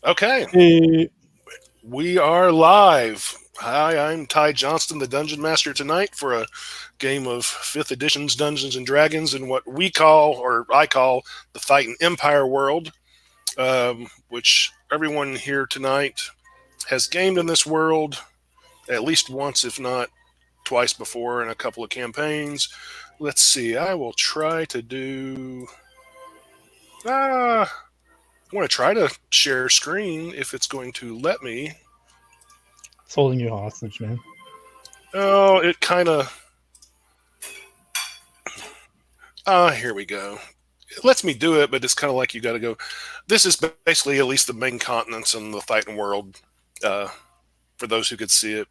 Okay, Hey, we are live. Hi, I'm Ty Johnston, the Dungeon Master, tonight for a game of 5th edition's Dungeons and Dragons in what we call, or I call, the Thitan Empire world, which everyone here tonight has gamed in this world at least once, if not twice before, in a couple of campaigns. Let's see, I will try to do. I want to try to share screen if it's going to let me. it's holding you hostage, man. Oh, it kind of. Here we go. It lets me do it, but it's kind of like you got to go. This is basically at least the main continents in the Titan world, uh, for those who could see it.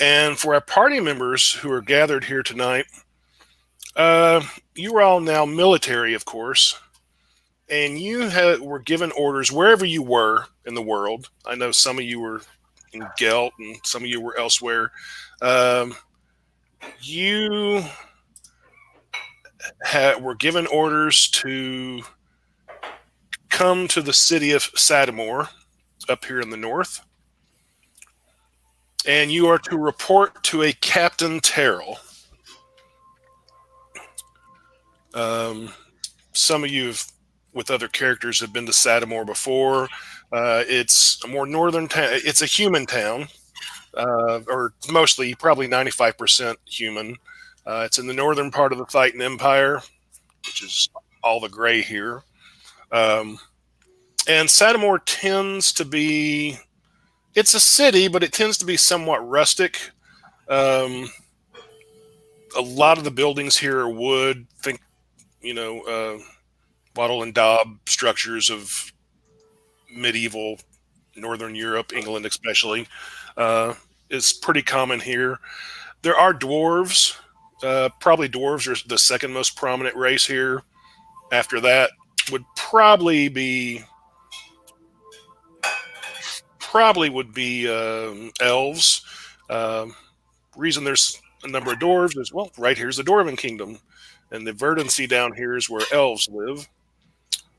And for our party members who are gathered here tonight, uh, you are all now military, of course, and were given orders wherever you were in the world. I know some of you were in Gelt and some of you were elsewhere. Um, you were given orders to come to the city of Sadamore up here in the north, and you are to report to a Captain Terrell. Um, some of you with other characters have been to Sadamore before. It's a more northern town. It's a human town, or mostly, probably 95% human. It's in the northern part of the Thitan Empire, which is all the gray here. Um, and Sadamore tends to be. It's a city, but it tends to be somewhat rustic. Um, a lot of the buildings here are wood. Think, you know, wattle and daub structures of medieval Northern Europe, England especially, uh, is pretty common here. There are dwarves. Probably dwarves are the second most prominent race here. After that would be elves. Um, Reason there's a number of dwarves is, well, right here's the Dwarven Kingdom, and the Verdancy down here is where elves live.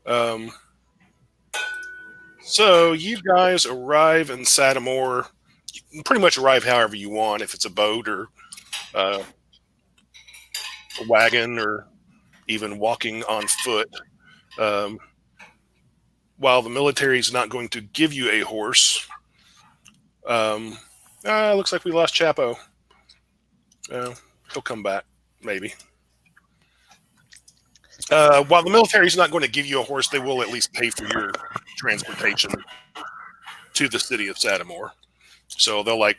Um, so you guys arrive in Sadamore. You can pretty much arrive however you want, if it's a boat or uh, a wagon or even walking on foot. Um, while the military is not going to give you a horse, um, looks like we lost Chapo. He'll come back, maybe. While the military is not going to give you a horse, they will at least pay for your transportation to the city of Sadamore. So they'll like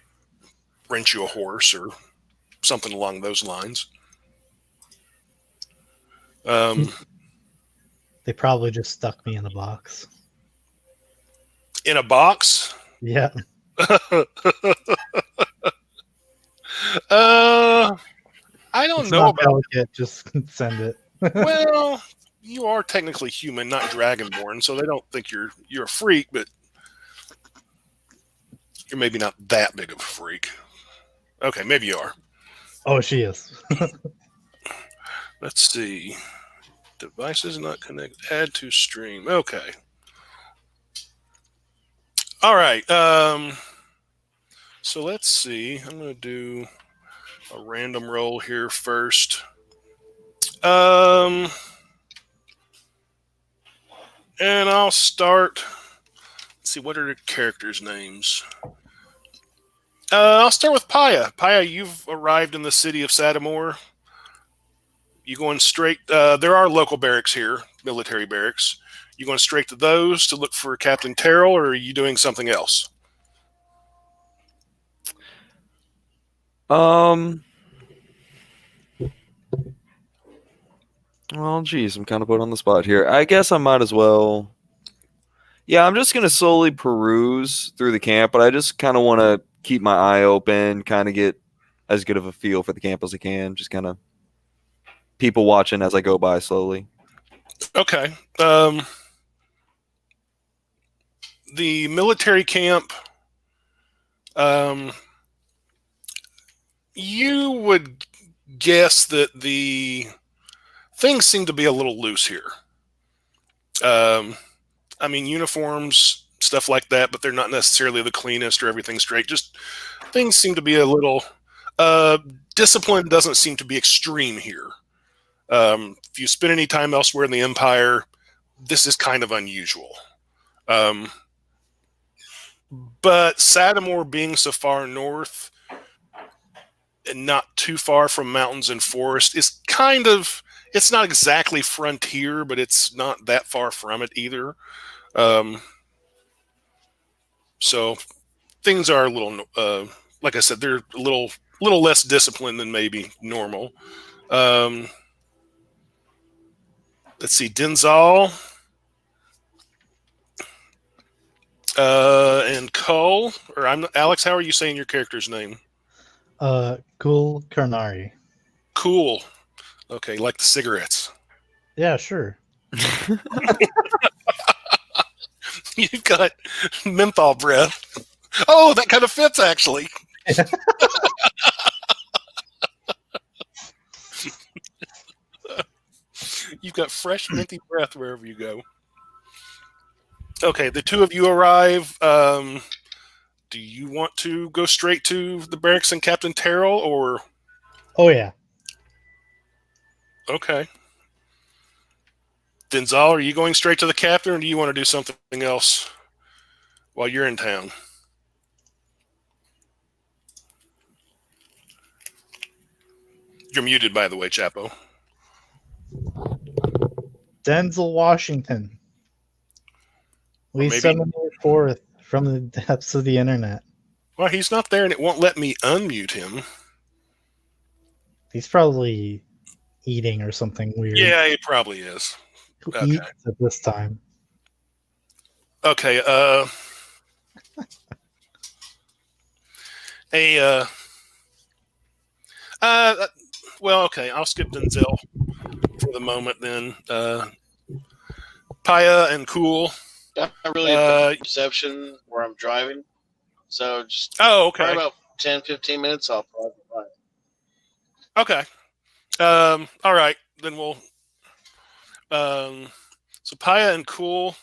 rent you a horse or something along those lines. Um, They probably just stuck me in a box. in a box. Yeah. I don't It's know not about. delicate. Just send it. Well, you are technically human, not dragonborn, so they don't think you're a freak, but you're maybe not that big of a freak. Okay, maybe you are. Oh, she is. Let's see. Devices not connected. Add to stream. Okay. All right. So let's see. I'm going to do a random roll here first. And I'll start. Let's see. What are the characters' names? I'll start with Paya. Paya, you've arrived in the city of Sadamore. You going straight? There are local barracks here, military barracks. You going straight to those to look for Captain Terrell, or are you doing something else? Well, geez, I'm kind of put on the spot here. I guess I might as well. Yeah, I'm just gonna slowly peruse through the camp, but I just kind of want to keep my eye open, kind of get as good of a feel for the camp as I can. Just kind of people watching as I go by slowly. Okay. The military camp. You would guess that the things seem to be a little loose here. I mean, uniforms stuff like that, but they're not necessarily the cleanest or everything straight. Just things seem to be a little discipline doesn't seem to be extreme here. If you spend any time elsewhere in the Empire, this is kind of unusual. But Sadamore being so far north and not too far from mountains and forest is kind of, it's not exactly frontier, but it's not that far from it either. So things are a little, like I said, they're a little less disciplined than maybe normal. Let's see, Denzal and Cole, or Alex. How are you saying your character's name? Cool Karnari. Cool. Okay, like the cigarettes. Yeah, sure. You've got menthol breath. Oh, that kind of fits actually. You've got fresh minty breath wherever you go. Okay, the two of you arrive. Do you want to go straight to the barracks and Captain Terrell, or? Oh yeah. Okay. Denzal, are you going straight to the captain, or do you want to do something else while you're in town? You're muted, by the way, Chapo. Denzel Washington. We summoned forth from the depths of the internet. Well, he's not there, and it won't let me unmute him. He's probably eating or something weird. Yeah, he probably is. Who Okay. eats at this time? Okay. Well, okay. I'll skip Denzel for the moment then. Paya and Cool. Not really a perception where I'm driving. So just okay. about 10, 15 minutes, I'll probably be fine. Okay. All right. Then we'll. So Paya and Cool,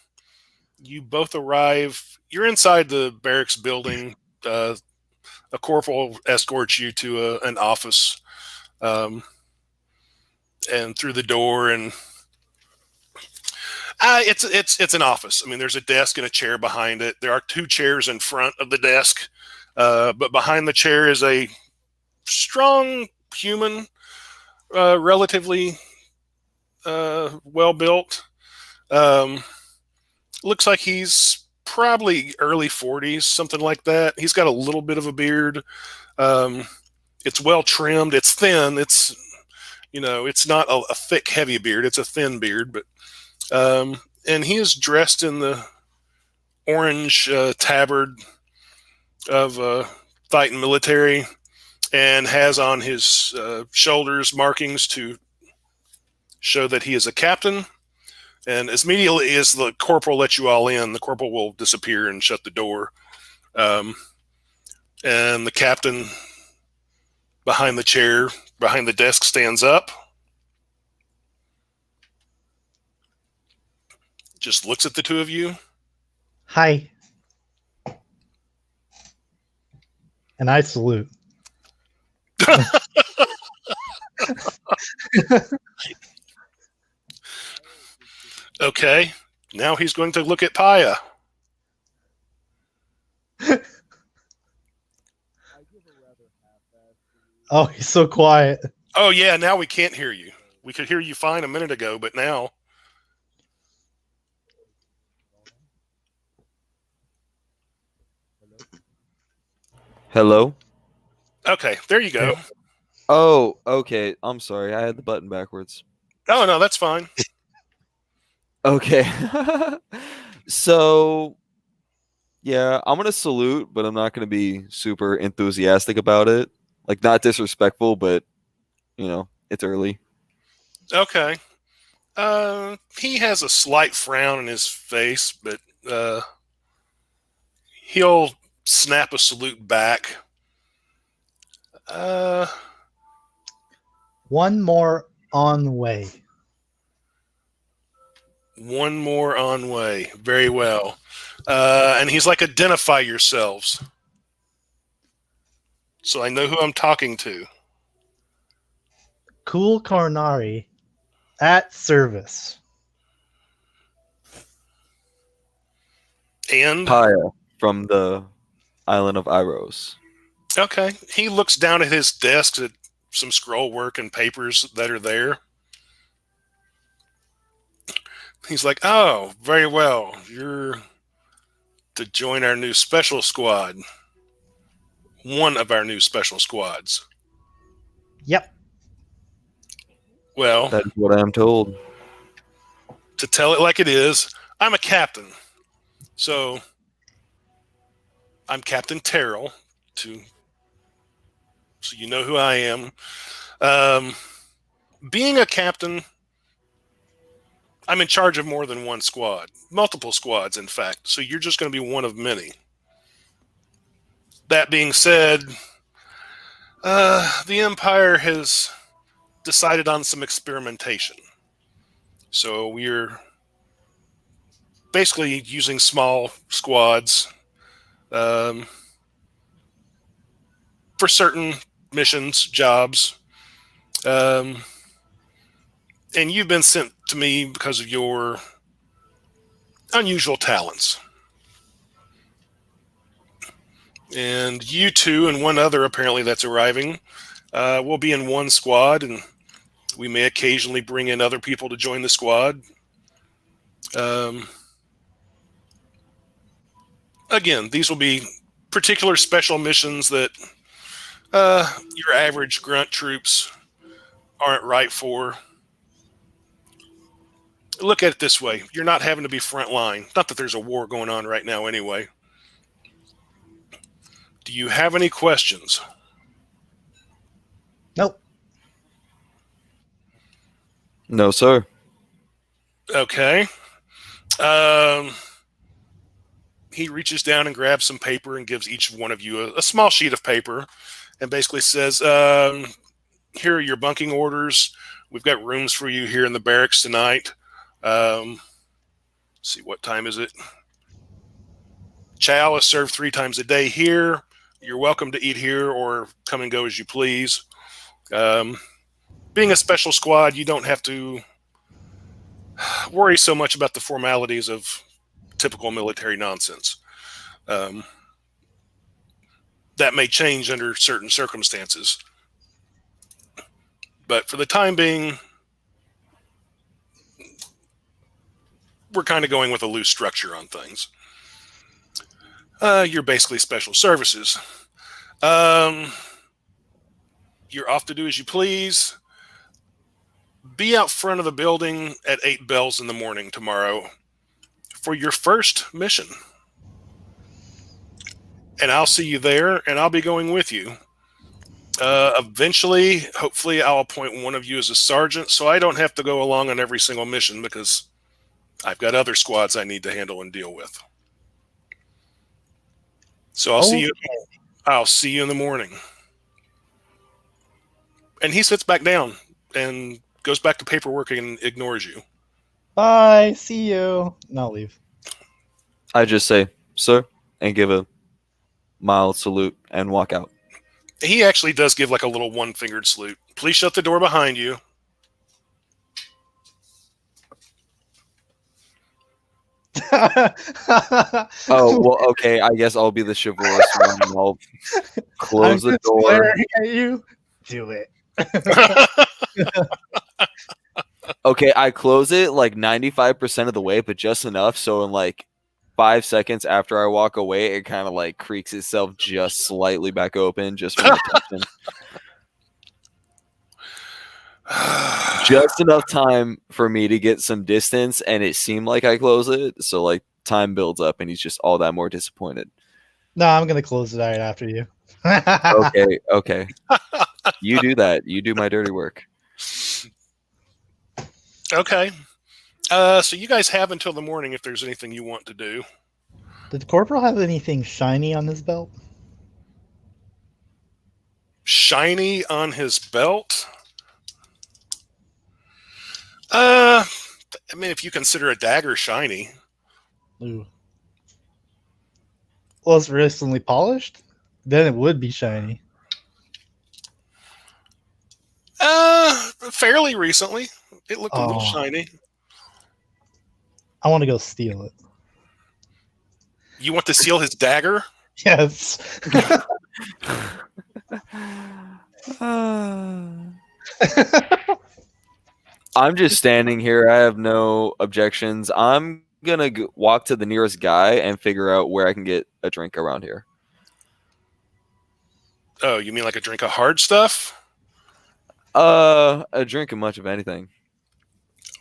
you both arrive. You're inside the barracks building. A corporal escorts you to an office, and through the door, and it's an office. I mean, there's a desk and a chair behind it. There are two chairs in front of the desk, but behind the chair is a strong human, relatively well built. Looks like he's probably early 40s, something like that. He's got a little bit of a beard. It's well trimmed. It's thin. It's it's not a thick, heavy beard. It's a thin beard, but and he is dressed in the orange tabard of Thitan military, and has on his shoulders markings to show that he is a captain. And as immediately as the corporal lets you all in, the corporal will disappear and shut the door. And the captain behind the chair, behind the desk, stands up, just looks at the two of you. Hi. And I salute. Okay, now he's going to look at Paya. Oh, he's so quiet. Oh yeah, now we can't hear you. We could hear you fine a minute ago, but now. Hello? Okay, there you go. Oh, okay. I'm sorry. I had the button backwards. Oh no, that's fine. Okay. So, yeah, I'm going to salute, but I'm not going to be super enthusiastic about it. Like, not disrespectful, but, it's early. Okay. He has a slight frown in his face, but he'll snap a salute back. One more on way. One more on way. Very well. And he's like, identify yourselves. So I know who I'm talking to. Cool Carnari at service. And Paya from the island of Iros. okay, he looks down at his desk at some scroll work and papers that are there. He's like, oh, very well. You're to join our new special squad. One of our new special squads. Yep. Well, That is what I'm told. to tell it like it is, I'm a captain. So I'm Captain Terrell, so you know who I am. Being a captain, I'm in charge of more than one squad. Multiple squads, in fact. So you're just going to be one of many. That being said, the Empire has decided on some experimentation. So we're basically using small squads for certain missions, jobs. And you've been sent to me because of your unusual talents. And you two and one other apparently that's arriving will be in one squad, and we may occasionally bring in other people to join the squad. Again, these will be particular special missions that your average grunt troops aren't right for. Look at it this way. You're not having to be front line. Not that there's a war going on right now anyway. Do you have any questions? Nope. No, sir. Okay. He reaches down and grabs some paper and gives each one of you a small sheet of paper and basically says, here are your bunking orders. We've got rooms for you here in the barracks tonight. See, what time is it? Chow is served 3 times a day here. You're welcome to eat here or come and go as you please. Being a special squad, you don't have to worry so much about the formalities of typical military nonsense. That may change under certain circumstances. But for the time being, we're kind of going with a loose structure on things. You're basically special services. You're off to do as you please. Be out front of the building at 8 bells in the morning tomorrow for your first mission. And I'll see you there, and I'll be going with you. Eventually, hopefully, I'll appoint one of you as a sergeant, so I don't have to go along on every single mission because I've got other squads I need to handle and deal with. So I'll see you in the morning. And he sits back down and goes back to paperwork and ignores you. Bye. See you. And I'll leave. I just say, sir, and give a mild salute and walk out. He actually does give like a little one-fingered salute. Please shut the door behind you. Oh, well, okay. I guess I'll be the chivalrous one and I'll close the door. Staring at you. Do it. Okay, I close it like 95% of the way, but just enough so in like 5 seconds after I walk away, it kind of like creaks itself just slightly back open just for attention. Just enough time for me to get some distance, and it seemed like I close it, so like time builds up, and he's just all that more disappointed. No, I'm gonna close it right after you. Okay. You do that. You do my dirty work. Okay. So you guys have until the morning if there's anything you want to do. Did Corporal have anything shiny on his belt? Shiny on his belt? I mean, if you consider a dagger shiny. Ooh. was recently polished, then it would be shiny. Fairly recently. It looked a little Oh. shiny. I want to go steal it. You want to steal his dagger? Yes. I'm just standing here. I have no objections. I'm gonna walk to the nearest guy and figure out where I can get a drink around here. Oh, you mean like a drink of hard stuff? A drink of much of anything.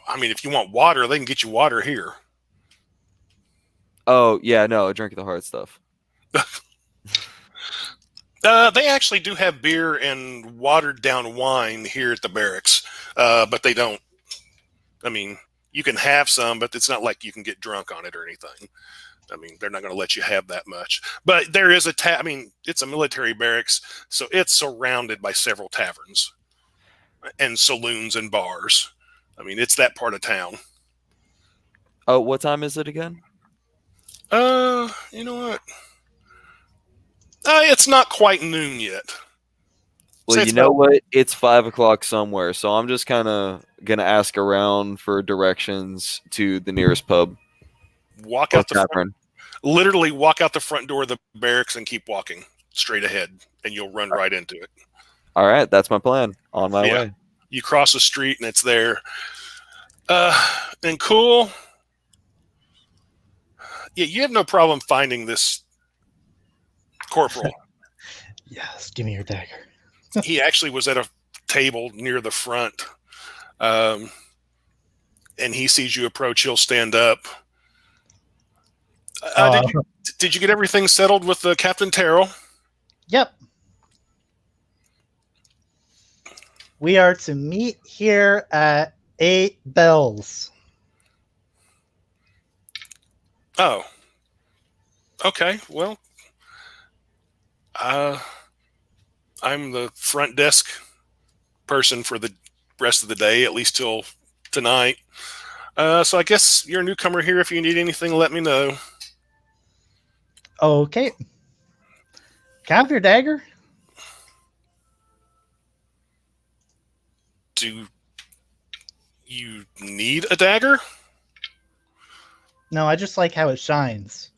I mean, if you want water, they can get you water here. Oh yeah, no, a drink of the hard stuff. They actually do have beer and watered down wine here at the barracks, but they don't. I mean, you can have some, but it's not like you can get drunk on it or anything. I mean, they're not going to let you have that much. But there is I mean, it's a military barracks, so it's surrounded by several taverns and saloons and bars. I mean, it's that part of town. Oh, what time is it again? You know what? It's not quite noon yet. Well, Say you it's know about- what? It's 5 o'clock somewhere, so I'm just kind of gonna ask around for directions to the nearest pub. Walk or out the front, tavern. literally walk out the front door of the barracks and keep walking straight ahead, and you'll run right into it. All right, that's my plan. On my Yeah. way. You cross the street and it's there. And cool. Yeah, you have no problem finding this corporal. Yes, give me your dagger. He actually was at a table near the front. And he sees you approach, he'll stand up. Did you get everything settled with Captain Terrell? Yep. We are to meet here at 8 bells. Oh. Okay, well, I'm the front desk person for the rest of the day, at least till tonight. So I guess you're a newcomer here. If you need anything, let me know. Okay. Can I have your dagger? Do you need a dagger? No, I just like how it shines.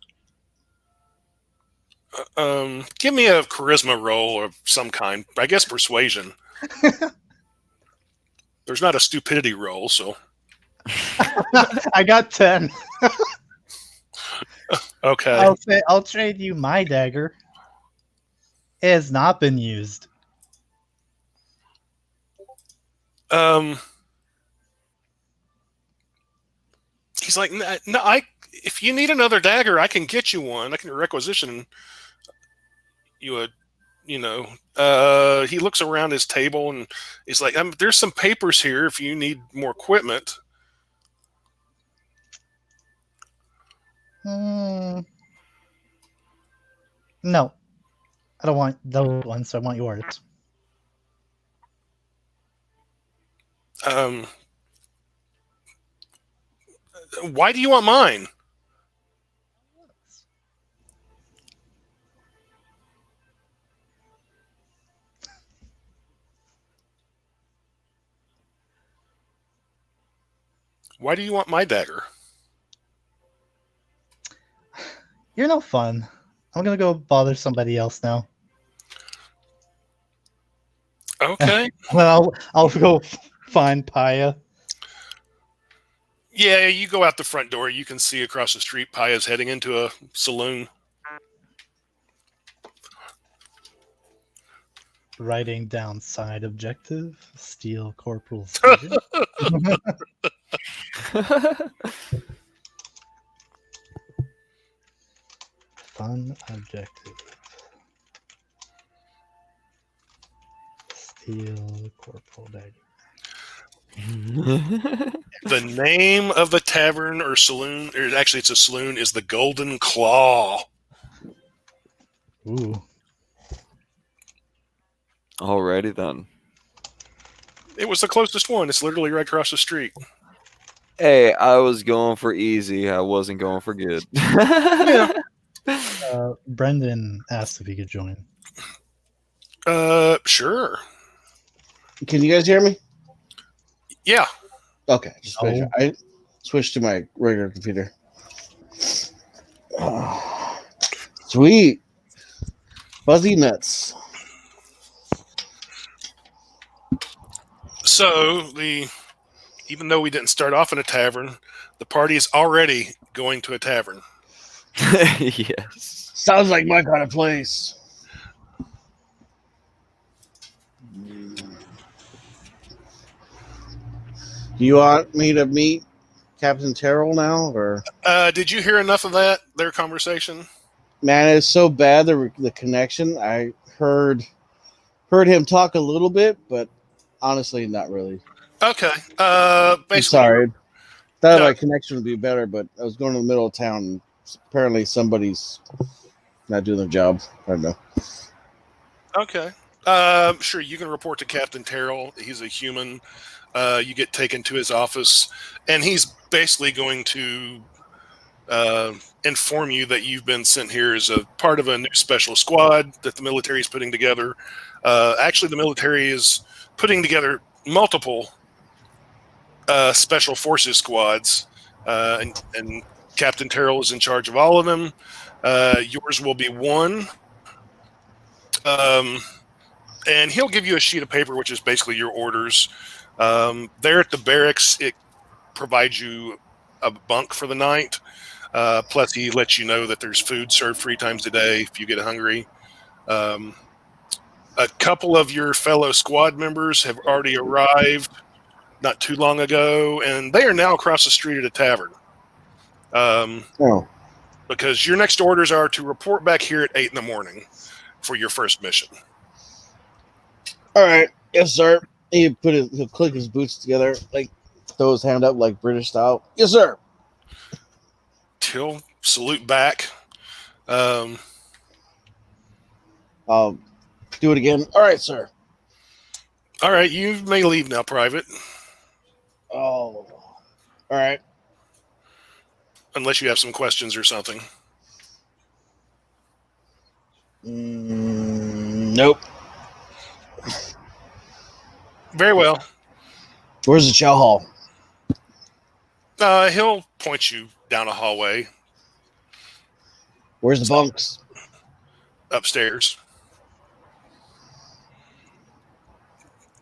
Give me a charisma roll of some kind. I guess persuasion. There's not a stupidity roll, so I got 10. okay. I'll trade you my dagger. It has not been used. He's like, no, if you need another dagger, I can get you one. I can requisition you a, he looks around his table and he's like, there's some papers here if you need more equipment. No. I don't want those ones. I want yours. Why do you want mine? Why do you want my dagger? You're no fun. I'm gonna go bother somebody else now. Okay. Well, I'll go find Paya. Yeah, you go out the front door. You can see across the street Paya's heading into a saloon. Writing down side objective, steal corporal's vision. Fun objective. Steal corporal dagger. The name of the tavern or saloon, or actually it's a saloon, is the Golden Claw. Ooh. Alrighty then. It was the closest one. It's literally right across the street. Hey, I was going for easy. I wasn't going for good. Yeah. Brendan asked if he could join. Sure. Can you guys hear me? Yeah. Okay. Just make sure. Oh. I switched to my regular computer. Sweet. Fuzzy nuts. So even though we didn't start off in a tavern, the party is already going to a tavern. Yes. Sounds like my kind of place. Do you want me to meet Captain Terrell now, or Did you hear enough of their conversation? man, it's so bad the connection. I heard him talk a little bit, but honestly, not really. Okay. I'm Basically, sorry. Thought No. my connection would be better, but I was going to the middle of town. And apparently, somebody's not doing their job. I don't know. Okay. Sure, you can report to Captain Terrell. He's a human. You get taken to his office, and he's basically going to inform you that you've been sent here as a part of a new special squad that the military is putting together. Actually, the military is putting together multiple special forces squads, and Captain Terrell is in charge of all of them. Yours will be one. And he'll give you a sheet of paper, which is basically your orders. There at the barracks, it provides you a bunk for the night. Plus, he lets you know that there's food served 3 times a day if you get hungry. A couple of your fellow squad members have already arrived not too long ago, and they are now across the street at a tavern. Oh, Because your next orders are to report back here at 8 in the morning for your first mission. all right. Yes, sir. He'll click his boots together, like throw his hand up, like British style. Yes, sir. He'll salute back. I'll do it again. All right, sir. All right, you may leave now, Private. Oh, all right. Unless you have some questions or something. Nope. Very well. Where's the chow hall? He'll point you down a hallway Where's the bunks? upstairs.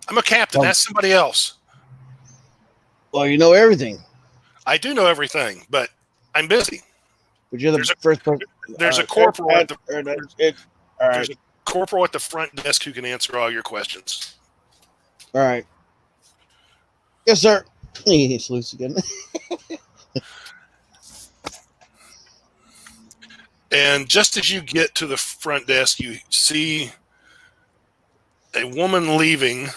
I'm a captain. Oh. Ask somebody else. Well, you know everything, I do know everything, but I'm busy. but you're the There's a- first person. There's a corporal at the All there's right. a corporal at the front desk who can answer all your questions. All right. Yes, sir. He salutes again. And just as you get to the front desk, you see a woman leaving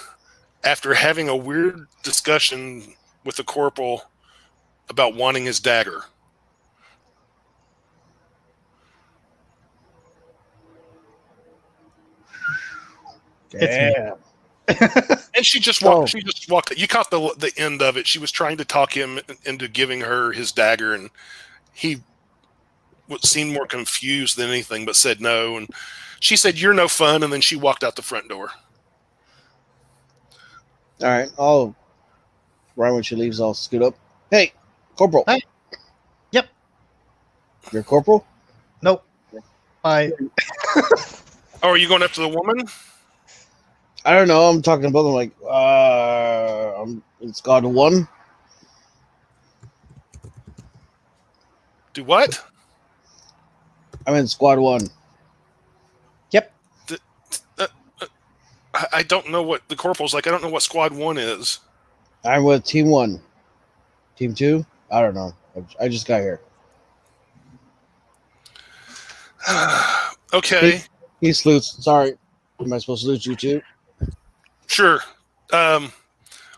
after having a weird discussion with the corporal about wanting his dagger. It's me. And she just Oh. walked. She just walked. You caught the end of it. She was trying to talk him into giving her his dagger, and he seemed more confused than anything, but said no. And she said, "You're no fun," and then she walked out the front door. All right. I'll right when she leaves, I'll scoot up. Hey, corporal. Hey. Yep. You're a corporal? Nope. I Oh, are you going up to the woman? I don't know. I'm talking about them like I'm in squad 1. Do what? I'm in squad 1. I don't know what the corporal's like. I don't know what squad 1 is. I'm with team 1. Team 2? I don't know. I just got here. Okay, He salutes. Sorry. Am I supposed to salute you too? sure.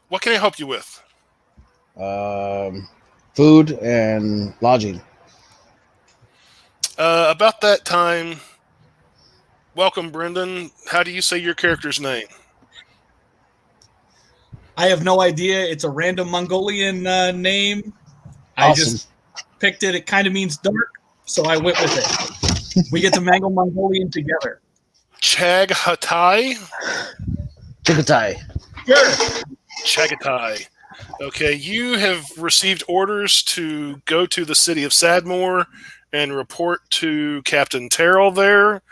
What can I help you with? Food and lodging. About that time. Welcome, Brendan. How do you say your character's name? I have no idea. It's a random Mongolian name. I Awesome. just picked it. It kind of means dark, so I went with it. We get to mangle Mongolian together. Chagatai. Chagatai. Sure. Chagatai. Okay, you have received orders to go to the city of Sadmore and report to Captain Terrell there.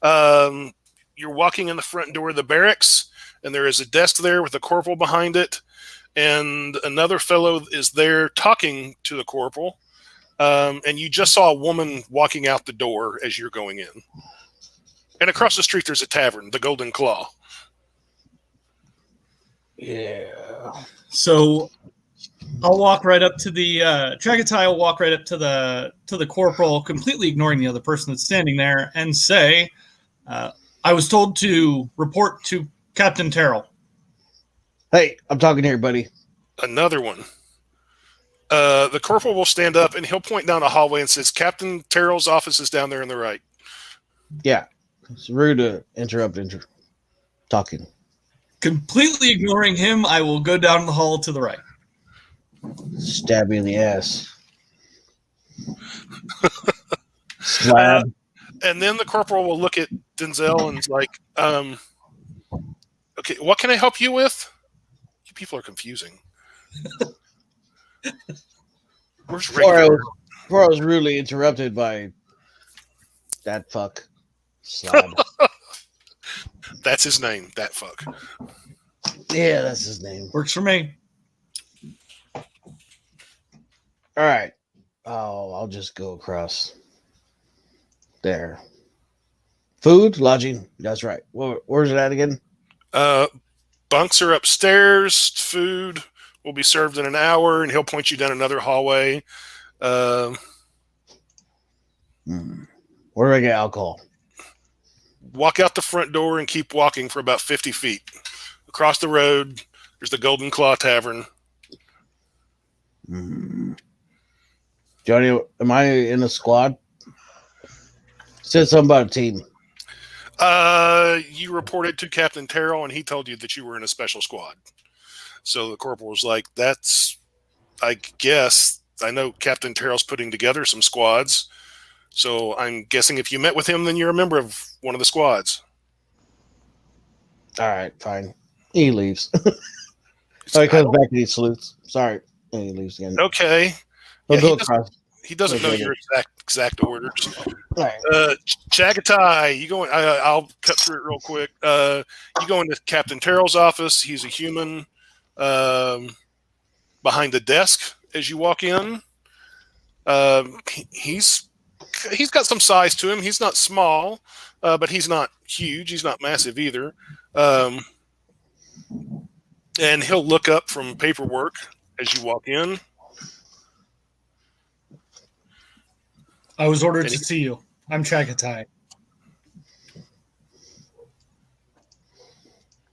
You're walking in the front door of the barracks, and there is a desk there with a corporal behind it, and another fellow is there talking to the corporal. And you just saw a woman walking out the door as you're going in. And across the street, there's a tavern, the Golden Claw. Yeah. So I'll walk right up to the Chagatai will walk right up to the corporal, completely ignoring the other person that's standing there, and say, I was told to report to Captain Terrell. Hey, I'm talking here, buddy. Another one. The corporal will stand up and he'll point down a hallway and says, Captain Terrell's office is down there on the right. Yeah. It's rude to interrupt talking. Completely ignoring him, I will go down the hall to the right. Stab you in the ass. Slab. And then the corporal will look at Denzel and is like, okay, what can I help you with? You people are confusing. Where's regular? Before I was rudely interrupted by that fuck. Slab. That's his name, that fuck. Yeah, that's his name. Works for me. All right. Oh, I'll just go across there. Food, lodging. That's right. Where's it at again? Bunks are upstairs. Food will be served in an hour, and he'll point you down another hallway. Where do I get alcohol? Walk out the front door and keep walking for about 50 feet. Across the road, there's the Golden Claw Tavern. Johnny, am I in a squad? Said something about a team. You reported to Captain Terrell, and he told you that you were in a special squad. So the corporal was like, that's, I guess, I know Captain Terrell's putting together some squads. So I'm guessing if you met with him, then you're a member of one of the squads. All right, fine. He leaves. So he comes back and he salutes. Sorry. And he leaves again. Okay. He'll Yeah, go across. He doesn't know your exact orders. All right. Chagatai, you going? I'll cut through it real quick. You go into Captain Terrell's office. He's a human. Behind the desk as you walk in, he's got some size to him. He's not small, but he's not huge. He's not massive either. And he'll look up from paperwork as you walk in. I was ordered to see you. I'm Chagatai.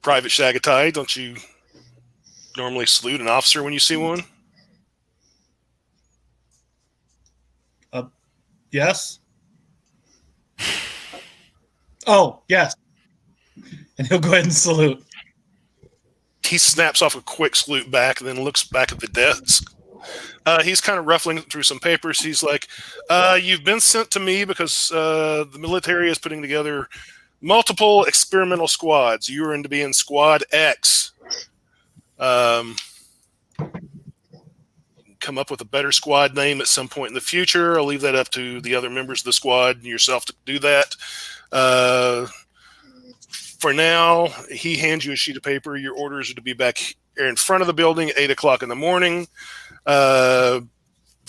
Private Chagatai, don't you normally salute an officer when you see one? Yes. Oh, yes. And he'll go ahead and salute. He snaps off a quick salute back and then looks back at the desk. He's kind of ruffling through some papers. He's like, you've been sent to me because the military is putting together multiple experimental squads. You are to be in Squad X. Come up with a better squad name at some point in the future. I'll leave that up to the other members of the squad and yourself to do that. For now, he hands you a sheet of paper. Your orders are to be back here in front of the building at 8 o'clock in the morning. There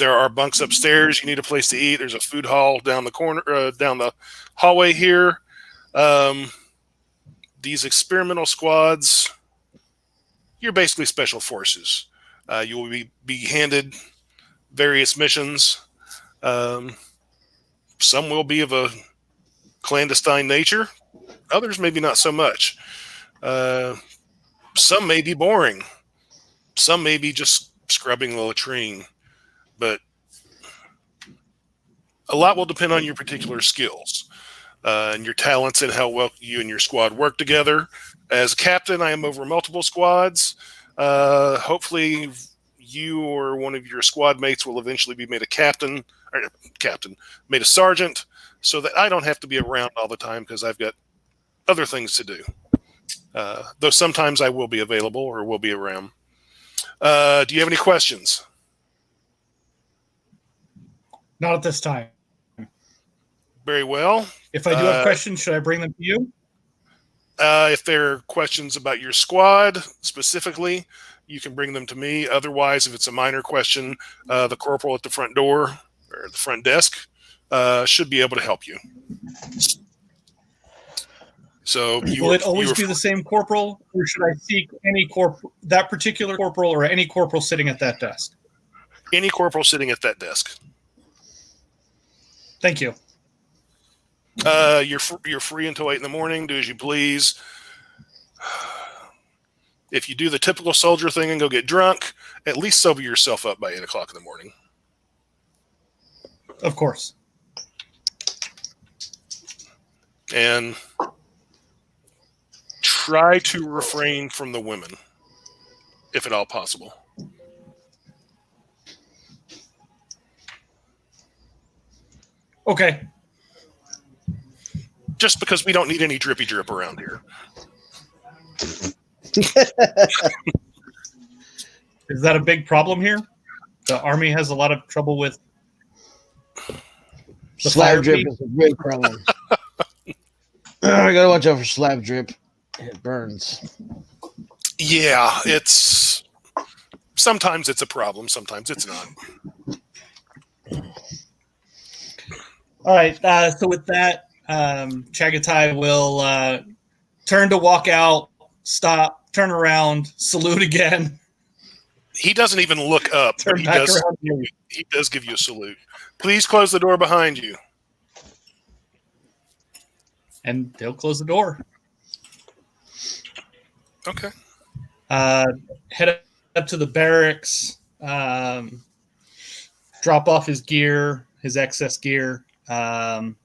are bunks upstairs. You need a place to eat. There's a food hall down the corner, down the hallway here. These experimental squads, you're basically special forces. You will be handed various missions. Some will be of a clandestine nature. Others maybe not so much. Some may be boring. Some may be just scrubbing the latrine. But a lot will depend on your particular skills and your talents and how well you and your squad work together. As captain, I am over multiple squads. Hopefully you or one of your squad mates will eventually be made a made a sergeant. so that I don't have to be around all the time because I've got other things to do. Though sometimes I will be available or will be around. Do you have any questions? Not at this time. Very well. If I do have questions, should I bring them to you? If there are questions about your squad specifically, you can bring them to me. Otherwise, if it's a minor question, the corporal at the front door or the front desk should be able to help you. So will it always be the same corporal, or should I seek any that particular corporal or any corporal sitting at that desk? Any corporal sitting at that desk. Thank you. You're free until 8 in the morning. Do as you please. If you do the typical soldier thing and go get drunk, at least sober yourself up by 8 o'clock in the morning. Of course. And try to refrain from the women, if at all possible. Okay. Just because we don't need any drippy drip around here. Is that a big problem here? The Army has a lot of trouble with the slab drip is a big problem. I gotta watch out for slab drip. It burns. Yeah, sometimes it's a problem, sometimes it's not. All right. So with that, Chagatai will turn to walk out, stop, turn around, salute again. He doesn't even look up, but he does give you a salute. Please close the door behind you. And they'll close the door. Okay. Head up to the barracks, drop off his gear, his excess gear, and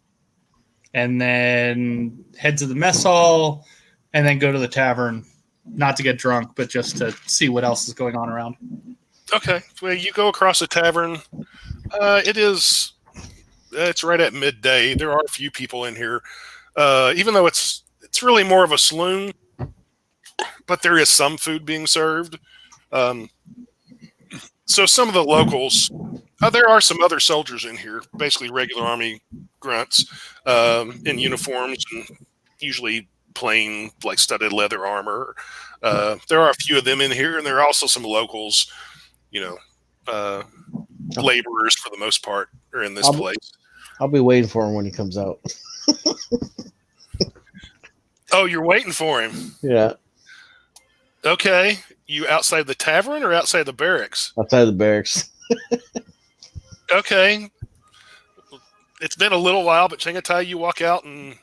then head to the mess hall, and then go to the tavern, not to get drunk, but just to see what else is going on around. Okay. Well, you go across the tavern. It's right at midday. There are a few people in here, even though it's really more of a saloon, but there is some food being served. So some of the locals, there are some other soldiers in here, basically regular Army grunts in uniforms and usually plain, like studded leather armor. There are a few of them in here, and there are also some locals, laborers for the most part are in this place. I'll be waiting for him when he comes out. Oh, you're waiting for him? Yeah. Okay. You outside the tavern or outside the barracks? Outside the barracks. Okay. It's been a little while, but Chingatai, you walk out and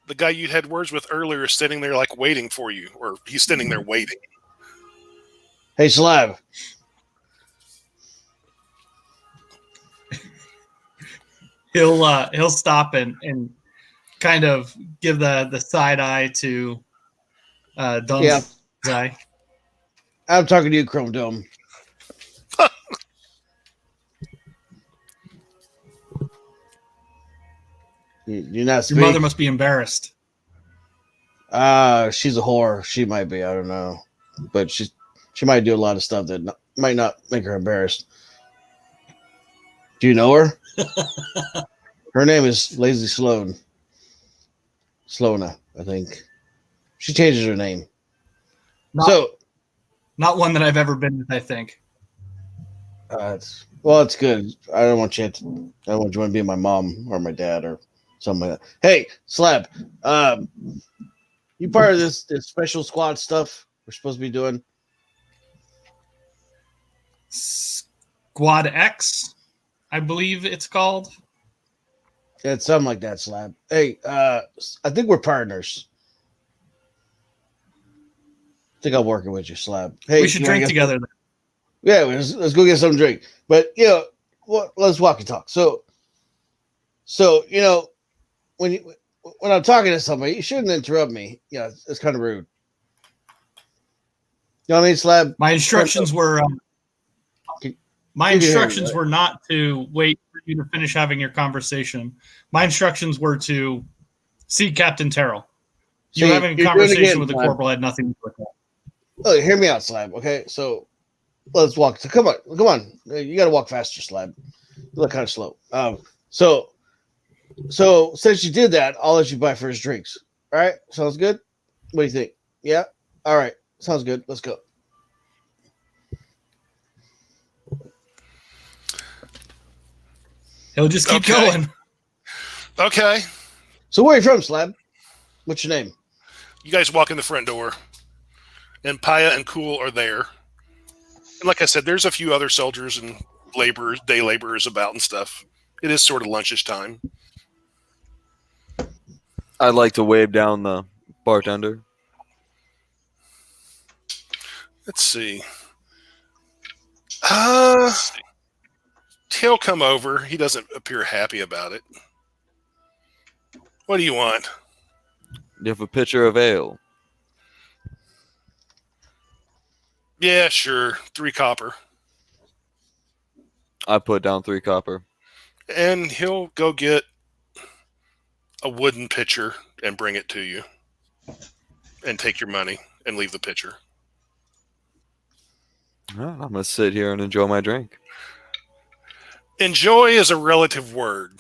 the guy you had words with earlier is sitting there like waiting for you, or he's standing there waiting. Hey, Slab. He'll stop and kind of give the side eye to Don's eye. I'm talking to you, Chrome Dome. You're not speaking. Your mother must be embarrassed. She's a whore. She might be. I don't know, but she might do a lot of stuff that might not make her embarrassed. Do you know her? Her name is Lazy Sloan. Slona, I think. She changes her name. Not one that I've ever been with, I think. It's good. I don't want you to be my mom or my dad or something like that. Hey, Slab, you part of this special squad stuff we're supposed to be doing? Squad X, I believe it's called. Yeah, it's something like that, Slab. Hey, I think we're partners. I think I'm working with you, Slab. Hey, we should drink together. Yeah, let's go get some drink. But let's walk and talk. So when I'm talking to somebody, you shouldn't interrupt me. Yeah, it's kind of rude. You know what I mean, Slab? My instructions were. My instructions were not to wait for you to finish having your conversation. My instructions were to see Captain Terrell. You See, having a you're doing it conversation again, with the Slab. corporal had nothing to do with that. Look, hear me out, Slab. Okay, so let's walk. So come on. You got to walk faster, Slab. You look kind of slow. So since you did that, I'll let you buy first drinks. All right, sounds good. What do you think? Yeah. All right, sounds good. Let's go. He'll just keep Okay. going. Okay. So where are you from, Slab? What's your name? You guys walk in the front door, and Paya and Cool are there. And like I said, there's a few other soldiers and laborers, day laborers about and stuff. It is sort of lunchish time. I'd like to wave down the bartender. Let's see. He'll come over. He doesn't appear happy about it. What do you want? You have a pitcher of ale. Yeah, sure. 3 copper. I put down 3 copper. And he'll go get a wooden pitcher and bring it to you. And take your money and leave the pitcher. Well, I'm going to sit here and enjoy my drink. Enjoy is a relative word.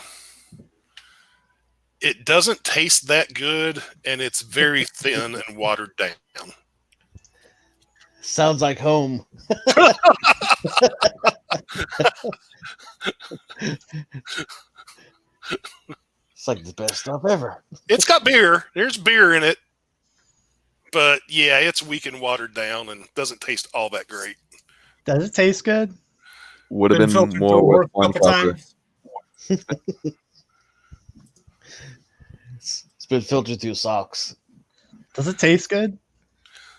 It doesn't taste that good, and it's very thin and watered down. Sounds like home. It's like the best stuff ever. It's got beer. There's beer in it. But, yeah, it's weak and watered down and doesn't taste all that great. Does it taste good? Would have been filtered more through with a 1 couple copper. times. It's been filtered through socks. Does it taste good?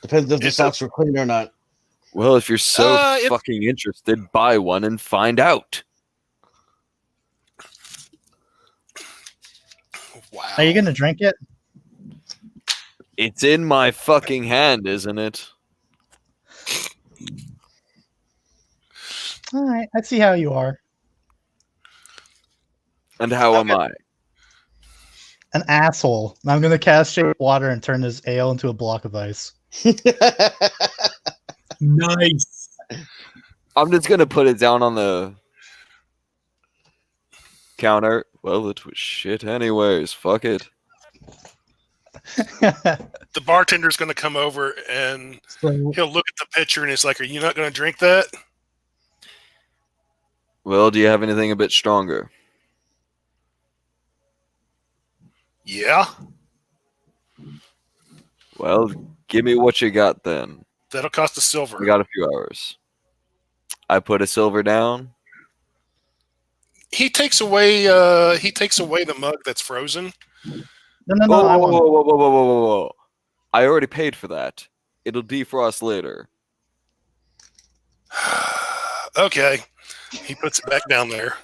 Depends if the It's socks were clean or not. Well, if you're so If- fucking interested, buy one and find out. Wow. Are you gonna drink it? It's in my fucking hand, isn't it? All right, I see how you are. And how am I? An asshole. I'm gonna cast shape water and turn this ale into a block of ice. Nice. I'm just gonna put it down on the counter. Well, it was shit anyways. Fuck it. The bartender's going to come over and So, he'll look at the pitcher and he's like, "Are you not going to drink that?" Well, do you have anything a bit stronger? Yeah. Well, give me what you got then. That'll cost a silver. We got a few hours. I put a silver down. He takes away the mug that's frozen. no, Whoa, I whoa, want whoa, whoa, whoa, whoa, whoa, whoa. I already paid for that. It'll defrost later. Okay. He puts it back down there.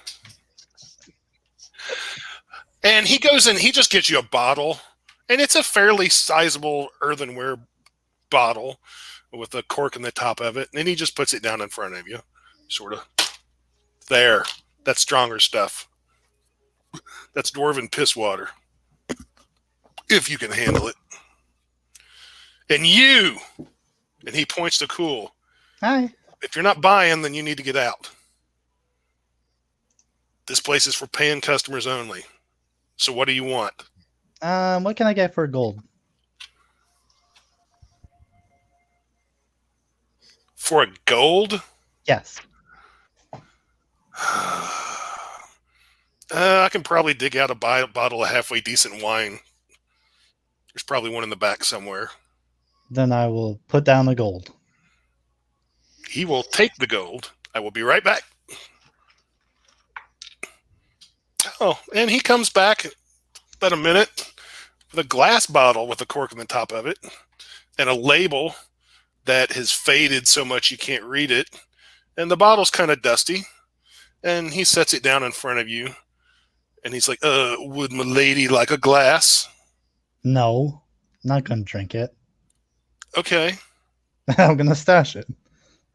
And he goes in, he just gets you a bottle. And it's a fairly sizable earthenware bottle with a cork in the top of it. And then he just puts it down in front of you. Sort of. There. That's stronger stuff. That's dwarven piss water. If you can handle it. And you, and he points to Cool. Hi. If you're not buying, then you need to get out. This place is for paying customers only. So what do you want? What can I get for gold? For a gold? Yes. I can probably dig out a bottle of halfway decent wine. There's probably one in the back somewhere. Then I will put down the gold. He will take the gold. I will be right back. Oh, and he comes back about a minute with a glass bottle with a cork on the top of it and a label that has faded so much you can't read it. And the bottle's kind of dusty. And he sets it down in front of you. And he's like, would my lady like a glass? No, not gonna drink it. Okay. I'm gonna stash it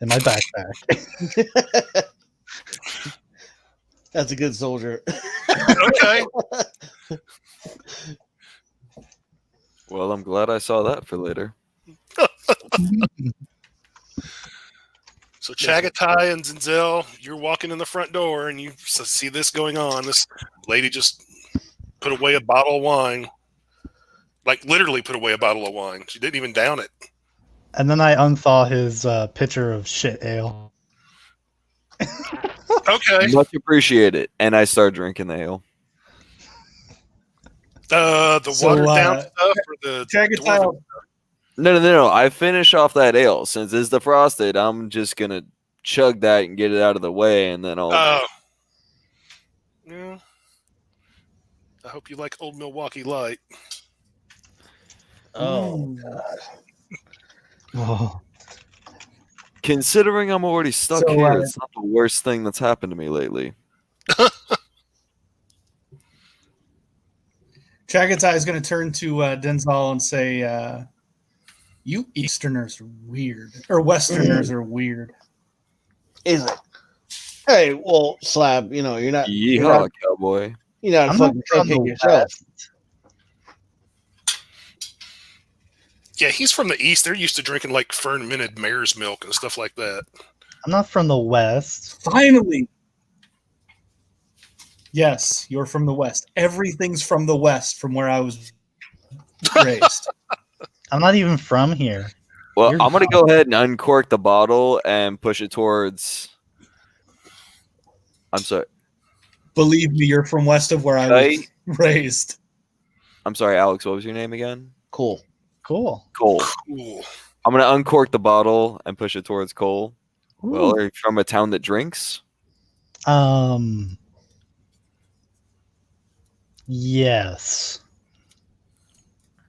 in my backpack. That's a good soldier. Okay. Well, I'm glad I saw that for later. So Chagatai and Zenzel, you're walking in the front door and you see this going on. This lady just put away a bottle of wine. Like literally put away a bottle of wine. She didn't even down it. And then I unthaw his pitcher of shit ale. Okay. Much appreciated. And I start drinking the ale. The So, watered down stuff or the Chagatai, No. I finish off that ale. Since it's the frosted, I'm just going to chug that and get it out of the way. And then I'll. Yeah. I hope you like Old Milwaukee Light. Oh God. Oh. Considering I'm already stuck So, here, it's not the worst thing that's happened to me lately. Chagatai is going to turn to Denzel and say, "You Easterners are weird, or Westerners are weird." He's like, hey, well, Slab, you know, you're not Yeehaw, cowboy. you're not a I'm fucking not from cupcake the yourself. West. Yeah, he's from the East. They're used to drinking like fermented mare's milk and stuff like that. I'm not from the West. Finally, yes, you're from the West. Everything's from the West, from where I was raised. I'm not even from here. Well, You're I'm going to go ahead and uncork the bottle and push it towards. I'm sorry. Believe me, you're from west of where I was raised. I'm sorry, Alex. What was your name again? Cool. Cool. Cole. Cool. I'm going to uncork the bottle and push it towards Cole. Ooh. Well, are you from a town that drinks? Yes.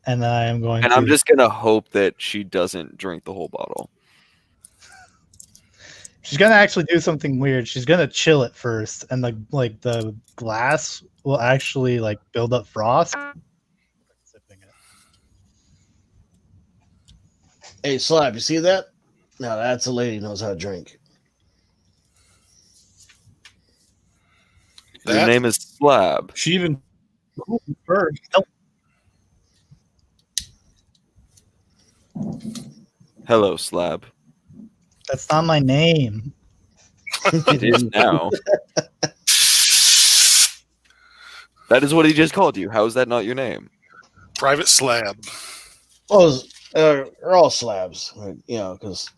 And then I am going And to. I'm just going to hope that she doesn't drink the whole bottle. She's gonna actually do something weird. She's gonna chill it first, and the glass will actually like build up frost. Sipping it. Hey, Slab, you see that? Now that's a lady who knows how to drink. Your That- name is Slab. She even first. Hello, Slab. That's not my name. It is now. That is what he just called you. How is that not your name? Private Slab. Well, they're all slabs, right? You know, because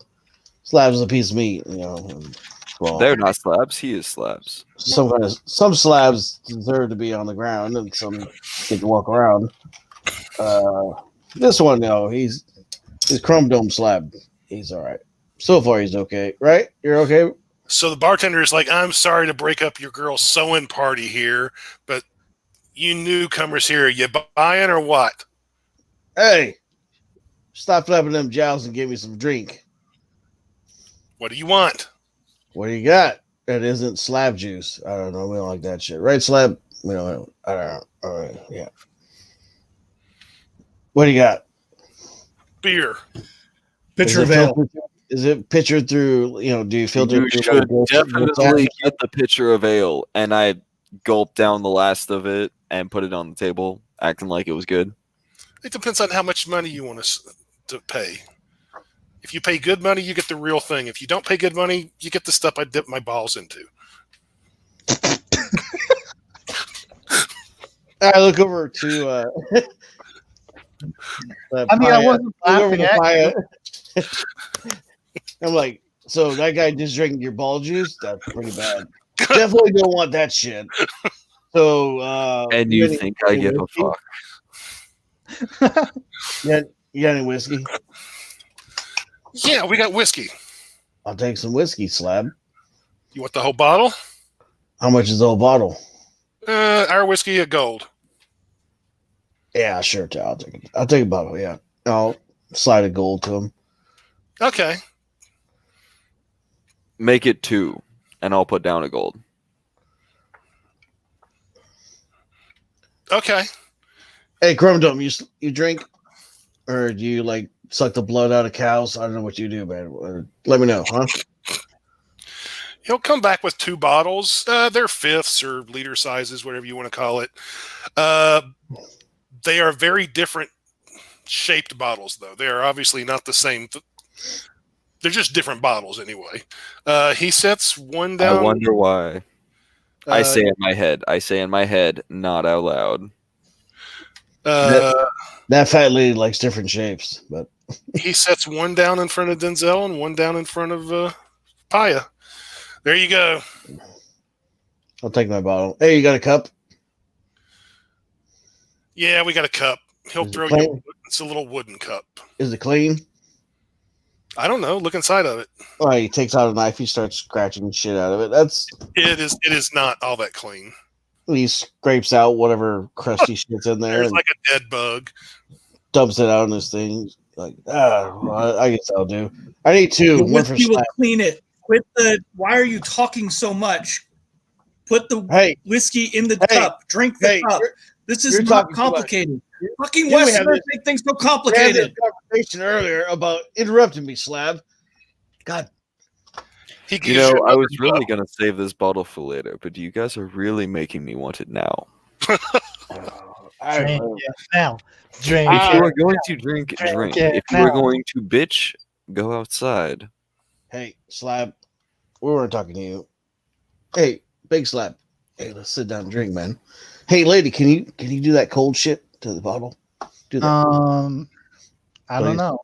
slabs is a piece of meat. You know, and, well, They're not slabs. He is slabs. some slabs deserve to be on the ground, and some get to walk around. This one, though, he's Chrome Dome slab. He's all right. So far, he's okay, right? You're okay? So the bartender is like, I'm sorry to break up your girl's sewing party here, but you newcomers here, you buying or what? Hey, stop flapping them jowls and give me some drink. What do you want? What do you got? That isn't slab juice. I don't know. We don't like that shit. Right, slab? We don't. I don't know. All right. Yeah. What do you got? Beer. Pitcher of ale. Is it pitcher through, you know, do you filter You through should like, definitely get the pitcher of ale. And I gulped down the last of it and put it on the table, acting like it was good. It depends on how much money you want us to pay. If you pay good money, you get the real thing. If you don't pay good money, you get the stuff I dip my balls into. I look over to I mean, I wasn't laughing at Paya. I'm like, so that guy just drinking your ball juice? That's pretty bad. Definitely don't want that shit. So And you think I give a fuck? You got any whiskey? Yeah, we got whiskey. I'll take some whiskey, Slab. You want the whole bottle? How much is the whole bottle? Our whiskey at gold. Yeah, sure. I'll take it. I'll take a bottle. Yeah, I'll slide a gold to him. Okay. Make it 2, and I'll put down a gold. Okay. Hey, Chrome Dome, you drink, or do you like suck the blood out of cows? I don't know what you do, man. Let me know, huh? He'll come back with 2 bottles. They're fifths or liter sizes, whatever you want to call it. They are very different shaped bottles, though. They are obviously not the same. They're just different bottles anyway. He sets one down. I wonder why. I say in my head, not out loud. That fat lady likes different shapes, but he sets one down in front of Denzel and one down in front of Paya. There you go. I'll take my bottle. Hey, you got a cup? Yeah, we got a cup. He'll throw you. It's a little wooden cup. Is it clean? I don't know. Look inside of it. All right, he takes out a knife. He starts scratching shit out of it. It is not all that clean. He scrapes out whatever crusty shit's in there. There's and like a dead bug. dumps it out in this thing. Like, well, I guess I'll do. I need 2. The One for whiskey will Slap. clean it. Quit the. Why are you talking so much? Put the whiskey in the cup. Drink the cup. This is not complicated. Fucking Westerners make things so complicated. We had this conversation earlier about interrupting me, Slab. God. You know, I was really going to save this bottle for later, but you guys are really making me want it now. Drink it now. Drink if it you are going to drink. If you are going to bitch, go outside. Hey, Slab. We weren't talking to you. Hey, Big Slab. Hey, let's sit down and drink, man. Hey, lady, can you do that cold shit to the bottle? Do that. I don't know.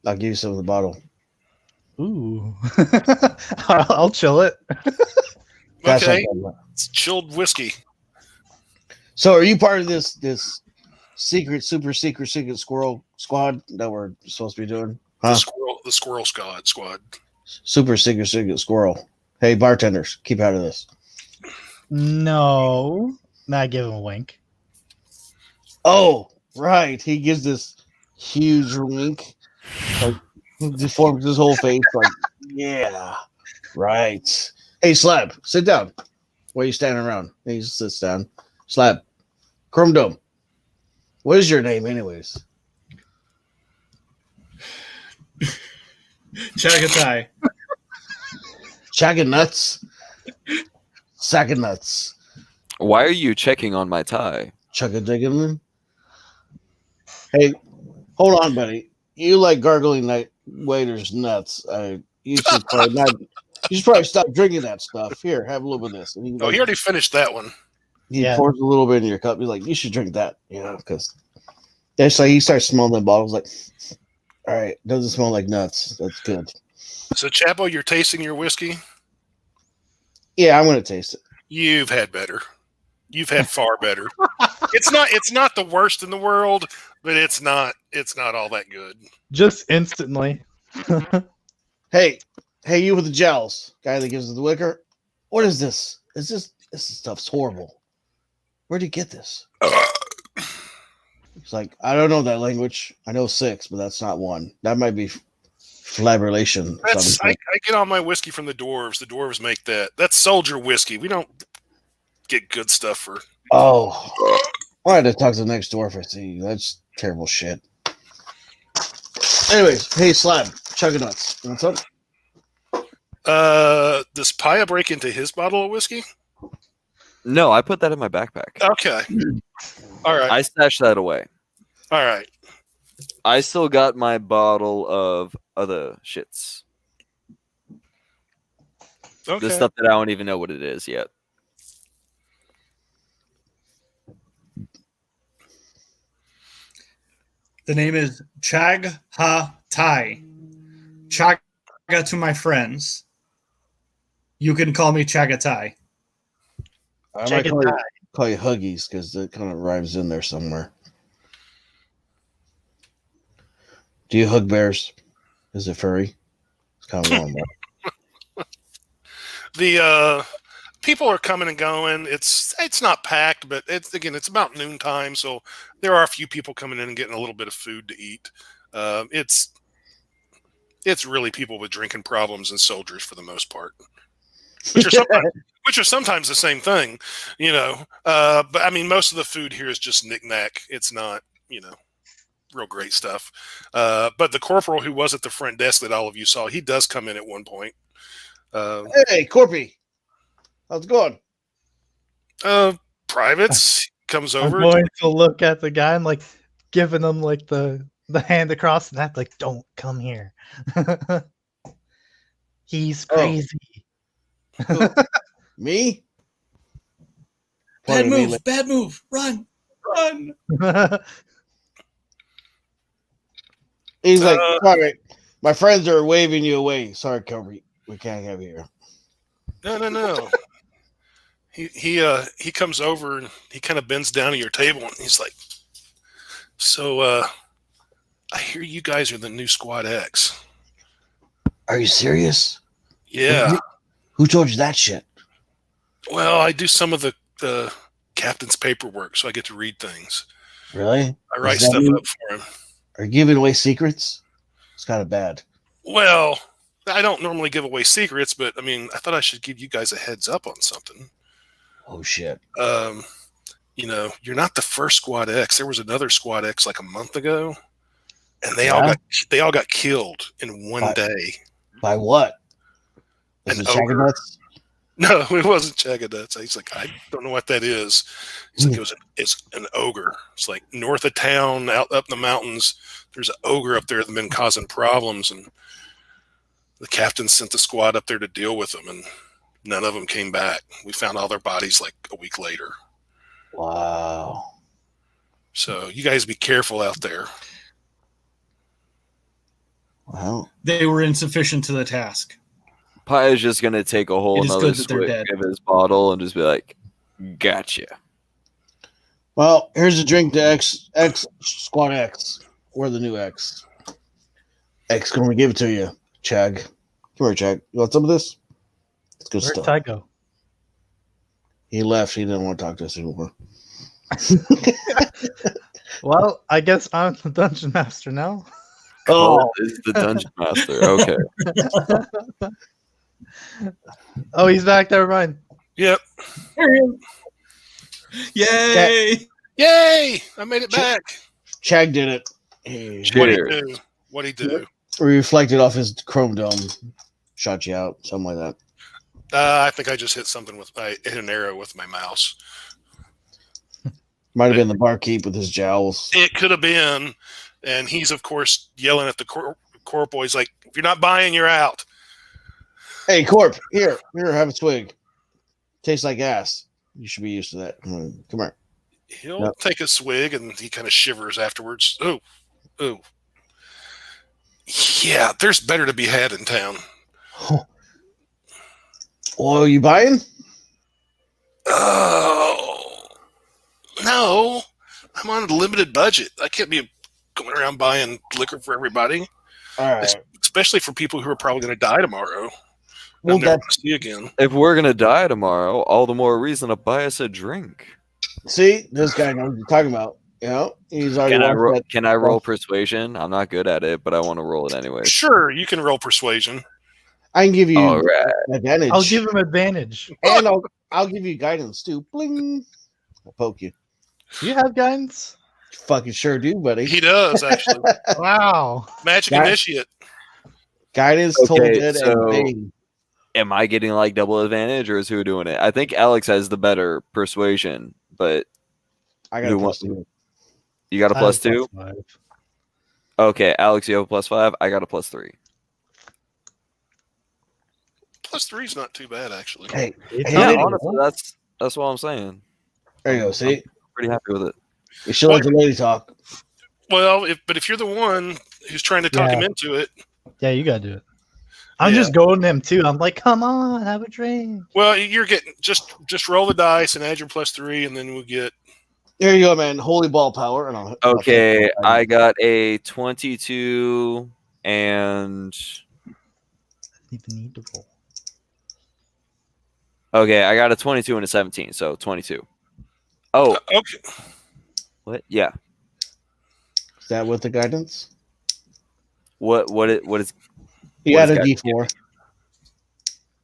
I'll give you some of the bottle. Ooh. I'll chill it. Okay. It's chilled whiskey. So are you part of this super secret squirrel squad that we're supposed to be doing? Huh? The squirrel squad. Super secret squirrel. Hey, bartenders, keep out of this. No. Not give him a wink. Oh, right. He gives this huge wink. Like, deforms his whole face. Like, yeah, right. Hey, Slab, sit down. Why are you standing around? He sits down. Slab, Chrome Dome. What is your name, anyways? Chagatai. Chagga nuts. Sack of nuts. Why are you checking on my tie? Chugga digging. Hey, hold on, buddy. You like gargling night waiters nuts. You should probably not. You should probably stop drinking that stuff. Here, have a little bit of this. And he already finished that one. He pours a little bit in your cup. He's like, you should drink that, because it's like he starts smelling the bottles. Like, all right, doesn't smell like nuts. That's good. So, Chapo, you're tasting your whiskey? Yeah, I'm gonna taste it. You've had better. You've had far better. It's not the worst in the world, but it's not all that good. Just instantly. Hey, you with the gels, guy that gives us the liquor. What is this? This stuff's horrible. Where'd you get this? It's like, I don't know that language. I know 6, but that's not 1. That might be flabellation. I get all my whiskey from the dwarves. The dwarves make that. That's soldier whiskey. We don't get good stuff for. Oh, I had to talk to the next dwarf. I see. That's terrible shit. Anyways, hey, Slab, chugga nuts. What's up? Does Paya break into his bottle of whiskey? No, I put that in my backpack. Okay. All right. I stashed that away. All right. I still got my bottle of other shits. Okay. The stuff that I don't even know what it is yet. The name is Chag Ha Tai. Chaga to my friends. You can call me Chagatai. I might call you Huggies because it kind of rhymes in there somewhere. Do you hug bears? Is it furry? It's kind of warm. The people are coming and going. It's not packed, but it's about noontime, so there are a few people coming in and getting a little bit of food to eat. It's really people with drinking problems and soldiers for the most part, which are sometimes the same thing, But I mean, most of the food here is just knickknack. It's not, real great stuff. But the corporal who was at the front desk that all of you saw, he does come in at one point. Hey, Corpy, how's it going? Privates comes I'm over. going to look at the guy and like giving him like the hand across the neck, like, don't come here. He's Oh. crazy. Me? Bad Pointing at me move. like, Bad move. Run. Run. he's like, Uh, sorry, my friends are waving you away. Sorry, Corpy, we can't have you here. No. He comes over and he kind of bends down to your table and he's like, "So, I hear you guys are the new Squad X." Are you serious? Yeah. Who told you that shit? Well, I do some of the captain's paperwork, so I get to read things. Really? I write Does that stuff mean- up for him. Are you giving away secrets? It's kind of bad. Well, I don't normally give away secrets, but I mean, I thought I should give you guys a heads up on something. Oh shit. You're not the first Squad X. There was another Squad X like a month ago, and they Yeah? all got killed in one day. By what? Was An it Shaggy ogre. Nuts? No, it wasn't Chaganuts. He's like, I don't know what that is. He's like, it's an ogre. It's like north of town, out up in the mountains. There's an ogre up there that's been causing problems, and the captain sent the squad up there to deal with them, and none of them came back. We found all their bodies like a week later. Wow. So you guys be careful out there. Well, They were insufficient to the task. Pi is just gonna take a whole It is another good that they're swig dead. of his bottle and just be like, "Gotcha." well, here's a drink to X Squad X. We're the new X. X gonna give it to you, Chag. Come here, Chag. You want some of this? It's good Where'd stuff. Ty go? He left. He didn't want to talk to us anymore. Well, I guess I'm the dungeon master now. Colt is the dungeon master. Okay. Oh, he's back. Never mind. Yep. Yay! Yay! I made it back. Chag did it. He Cheers. What'd he do? reflected off his chrome dome, shot you out, something like that. I think I just hit something hit an arrow with my mouse. Might have been the barkeep with his jowls. It could have been, and he's of course yelling at the corporal. He's like, "If you're not buying, you're out." Hey, Corp, here, have a swig. Tastes like ass. You should be used to that. Come here. He'll Yep. take a swig, and he kind of shivers afterwards. Oh. Yeah, there's better to be had in town. Oh, you buying? Oh, no. I'm on a limited budget. I can't be going around buying liquor for everybody, All right. especially for people who are probably going to die tomorrow. Well, I'll never that, see again. If we're gonna die tomorrow, all the more reason to buy us a drink. see, this guy knows what you're talking about. You know, he's already Can I roll persuasion? I'm not good at it, but I want to roll it anyway. Sure, you can roll persuasion. I can give you All right. advantage. I'll give him advantage. and I'll give you guidance too. Bling. I'll poke you. You have guidance? Fucking sure do, buddy. He does, actually. Wow. Magic Guy- Initiate. Guidance, Okay, told so- and bang. Am I getting like double advantage, or is who doing it? I think Alex has the better persuasion, but I got who a wants plus two. you got a I plus have 2? +5. Okay, Alex, you have a +5. I got a +3. +3 is not too bad, actually. Hey, It's Hey, Yeah, Hey, not- honestly, that's what I'm saying. there you go. See, Pretty happy with it. you should let the lady talk. Well, if you're the one who's trying to talk Yeah. him into it, Yeah, you gotta do it. I'm Yeah. just going to him too. I'm like, come on, have a drink. well, you're getting just roll the dice and add your +3, and then we'll get. There you go, man. Holy ball power. And I'll Okay, I got a 22 and Even need to roll. okay, I got a 22 and a 17, so 22. Oh, Okay. what? Yeah. Is that with the guidance? What is You What got is a guidance? D4.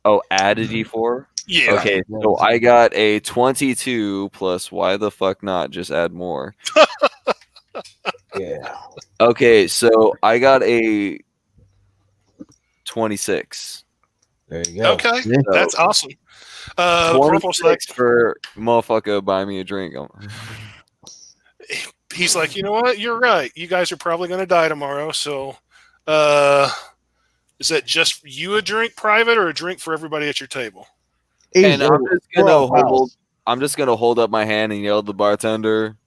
Oh, add a D4? Yeah. Okay, so I got a 22 plus why the fuck not? Just add more. Yeah. Okay, so I got a 26. There you go. Okay, Yeah. that's awesome. The 26 corporal's like, for motherfucker buy me a drink. he's like, you know what? You're right. You guys are probably going to die tomorrow. So, is that just you a drink private or a drink for everybody at your table? And Easy. I'm just gonna hold up my hand and yell at the bartender.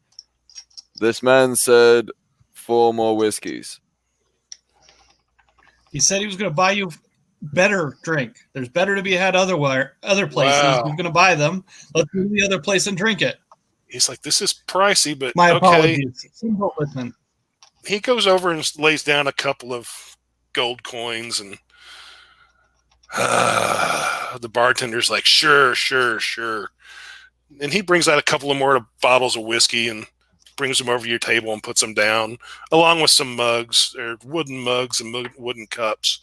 This man said 4 more whiskeys. He said he was going to buy you better drink. There's better to be had other places. Wow. He's going to buy them. Let's go to the other place and drink it. He's like, this is pricey, but My okay. apologies. Simple listening. He goes over and lays down a couple of gold coins, and the bartender's like, sure. And he brings out a couple of more bottles of whiskey and brings them over to your table and puts them down, along with some mugs, or wooden mugs and wooden cups.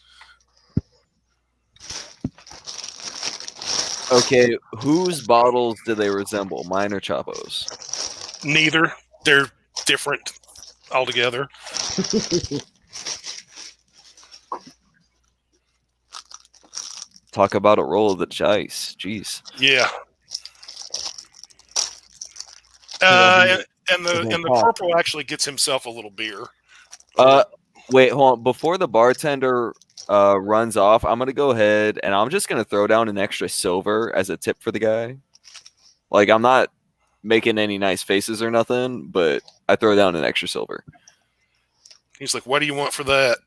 Okay, whose bottles do they resemble? Mine or Chapo's? Neither. They're different altogether. Talk about a roll of the dice. Jeez. Yeah. And the corporal actually gets himself a little beer. Wait, hold on. Before the bartender runs off, I'm gonna go ahead and I'm just gonna throw down an extra silver as a tip for the guy. Like, I'm not making any nice faces or nothing, but I throw down an extra silver. He's like, what do you want for that?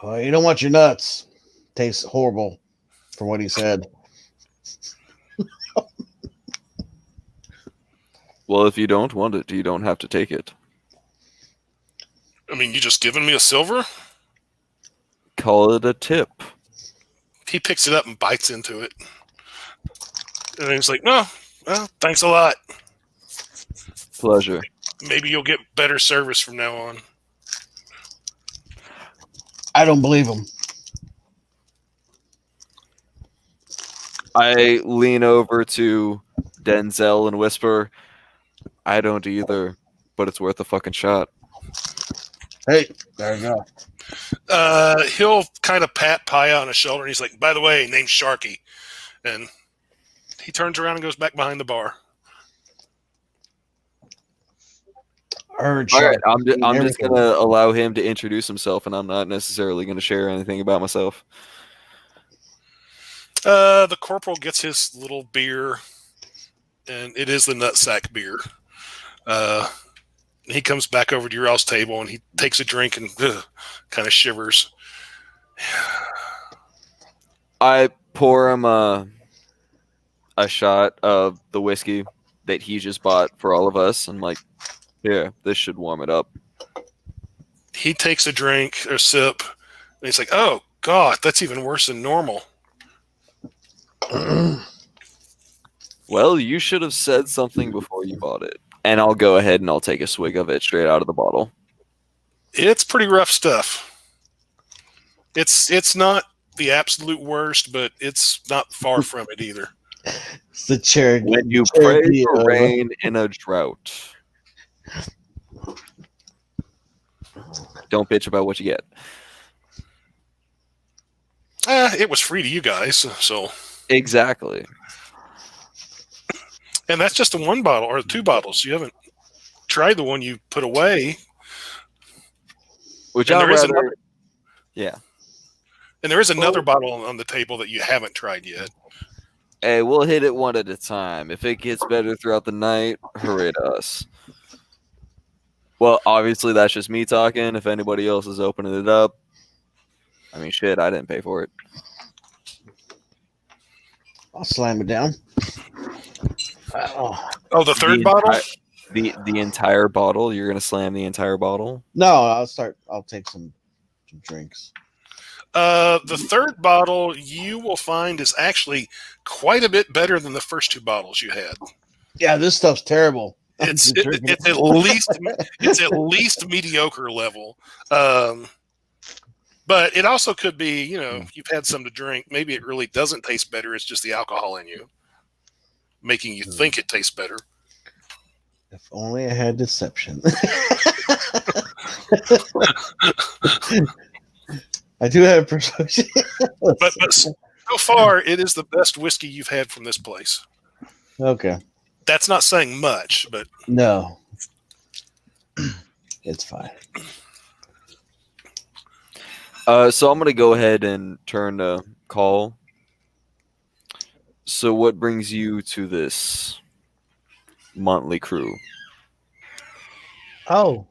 You don't want your nuts. Tastes horrible, from what he said. Well, if you don't want it, you don't have to take it. I mean, you just giving me a silver? Call it a tip. He picks it up and bites into it. And he's like, no, well, thanks a lot. Pleasure. Maybe you'll get better service from now on. I don't believe him. I lean over to Denzel and whisper, I don't either, but it's worth a fucking shot. Hey, there you go. He'll kind of pat Pie on his shoulder, and he's like, by the way, name's Sharky. And he turns around and goes back behind the bar. All right, I'm just going to allow him to introduce himself, and I'm not necessarily going to share anything about myself. The corporal gets his little beer, and it is the nutsack beer. He comes back over to your all's table, and he takes a drink and kind of shivers. I pour him a shot of the whiskey that he just bought for all of us. I'm like, here, this should warm it up. He takes a drink or sip, and he's like, oh, God, that's even worse than normal. Well, you should have said something before you bought it. And I'll go ahead and I'll take a swig of it straight out of the bottle. It's pretty rough stuff. It's not the absolute worst, but it's not far from it either. It's the charity. When you pray for rain in a drought, don't bitch about what you get. It was free to you guys, so Exactly. and that's just the one bottle or the 2 bottles. You haven't tried the one you put away. Which And I'd there is rather, yeah. And there is another bottle on the table that you haven't tried yet. Hey, we'll hit it one at a time. If it gets better throughout the night, hooray to us. Well, obviously that's just me talking. If anybody else is opening it up, I mean, shit, I didn't pay for it. I'll slam it down. Oh, the third bottle? The entire bottle? You're gonna slam the entire bottle? No, I'll take some drinks. The third bottle you will find is actually quite a bit better than the first 2 bottles you had. Yeah, this stuff's terrible. It's at least mediocre level. But it also could be, you've had some to drink. Maybe it really doesn't taste better. It's just the alcohol in you, making you think it tastes better. If only I had deception. I do have persuasion. But so far, it is the best whiskey you've had from this place. Okay. That's not saying much, but No. It's fine. So I'm gonna go ahead and turn to Call. So what brings you to this motley crew? Oh,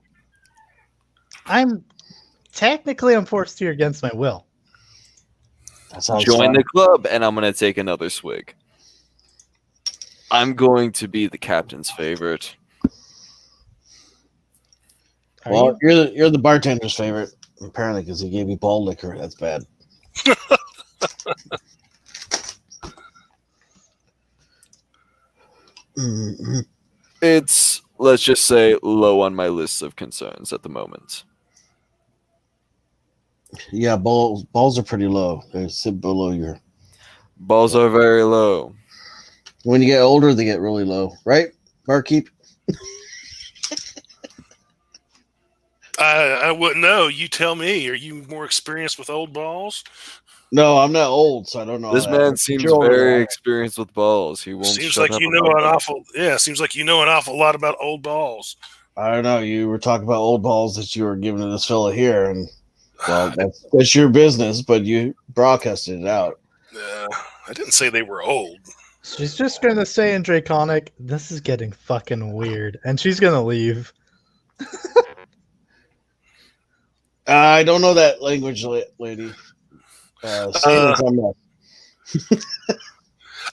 I'm forced here against my will. That sounds Join fun. the club, and I'm gonna take another swig. I'm going to be the captain's favorite. Are Well, you? you're the bartender's favorite, apparently, because he gave you ball liquor. That's bad. Mhm. It's, let's just say, low on my list of concerns at the moment. Yeah, balls are pretty low. They sit below your. Balls are very low. When you get older, they get really low, right? Barkeep. I wouldn't know. You tell me. Are you more experienced with old balls? No, I'm not old, so I don't know. This that. man But seems you're older than I very am. experienced with balls. He won't Seems shut like up you know about an that. awful. Yeah, seems like you know an awful lot about old balls. I don't know. You were talking about old balls that you were giving to this fella here, and well, that's your business, but you broadcasted it out. I didn't say they were old. She's just gonna say in Draconic, "This is getting fucking weird," and she's gonna leave. I don't know that language, lady. Say it in some else.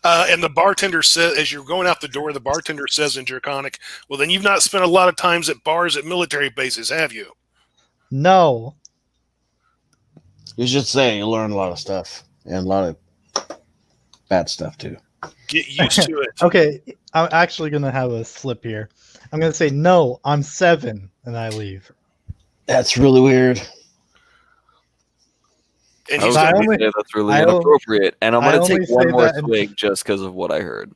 And the bartender says, as you're going out the door, the bartender says in Draconic, "Well, then you've not spent a lot of times at bars at military bases, have you?" No. You should say you learn a lot of stuff and a lot of bad stuff too. Get used to it. Okay, I'm actually gonna have a slip here. I'm gonna say no. I'm 7, and I leave. That's really weird. And I he's was I going to only- say that's really I o- inappropriate, and I'm I going to only take one say more that in- swig just because of what I heard.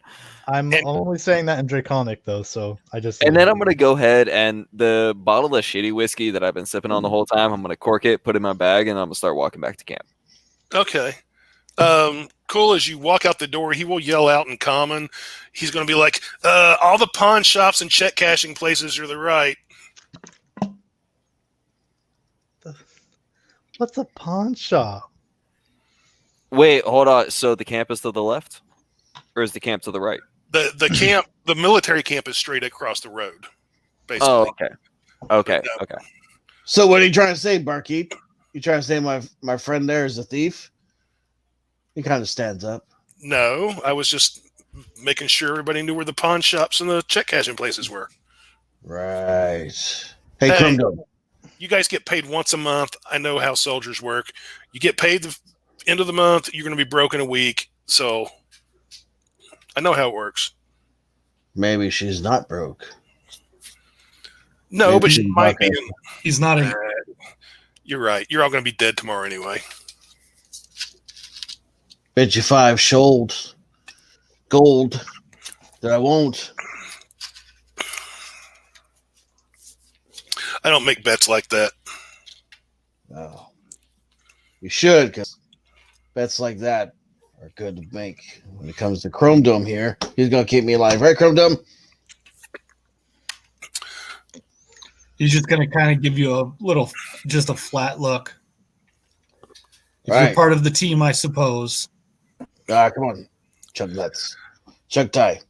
I'm And- only saying that in Draconic though, so I just. And then I'm going to go ahead and the bottle of shitty whiskey that I've been sipping on the whole time, I'm going to cork it, put it in my bag, and I'm going to start walking back to camp. okay. Cool. As you walk out the door, he will yell out in common. He's going to be like, "All the pawn shops and check cashing places are the right." What's a pawn shop? Wait, hold on. So the camp is to the left? Or is the camp to the right? The camp, the military camp, is straight across the road. Basically. Oh, okay. Okay, okay. So what are you trying to say, barkeep? You trying to say my friend there is a thief? He kind of stands up. No, I was just making sure everybody knew where the pawn shops and the check cashing places were. Right. Hey, Hey. Crum Dome. You guys get paid once a month. I know how soldiers work. You get paid the end of the month. You're going to be broke in a week. So I know how it works. Maybe she's not broke. No, Maybe but she she's might be. okay. He's not in. You're right. You're all going to be dead tomorrow anyway. Bet you 5 shoals gold that I won't. I don't make bets like that. Oh. You should, because bets like that are good to make. When it comes to Chrome Dome here, he's going to keep me alive. Right, Chrome Dome? He's just going to kind of give you a little, just a flat look. If Right. you're part of the team, I suppose. Come on. Chuck nuts. Chuck tie.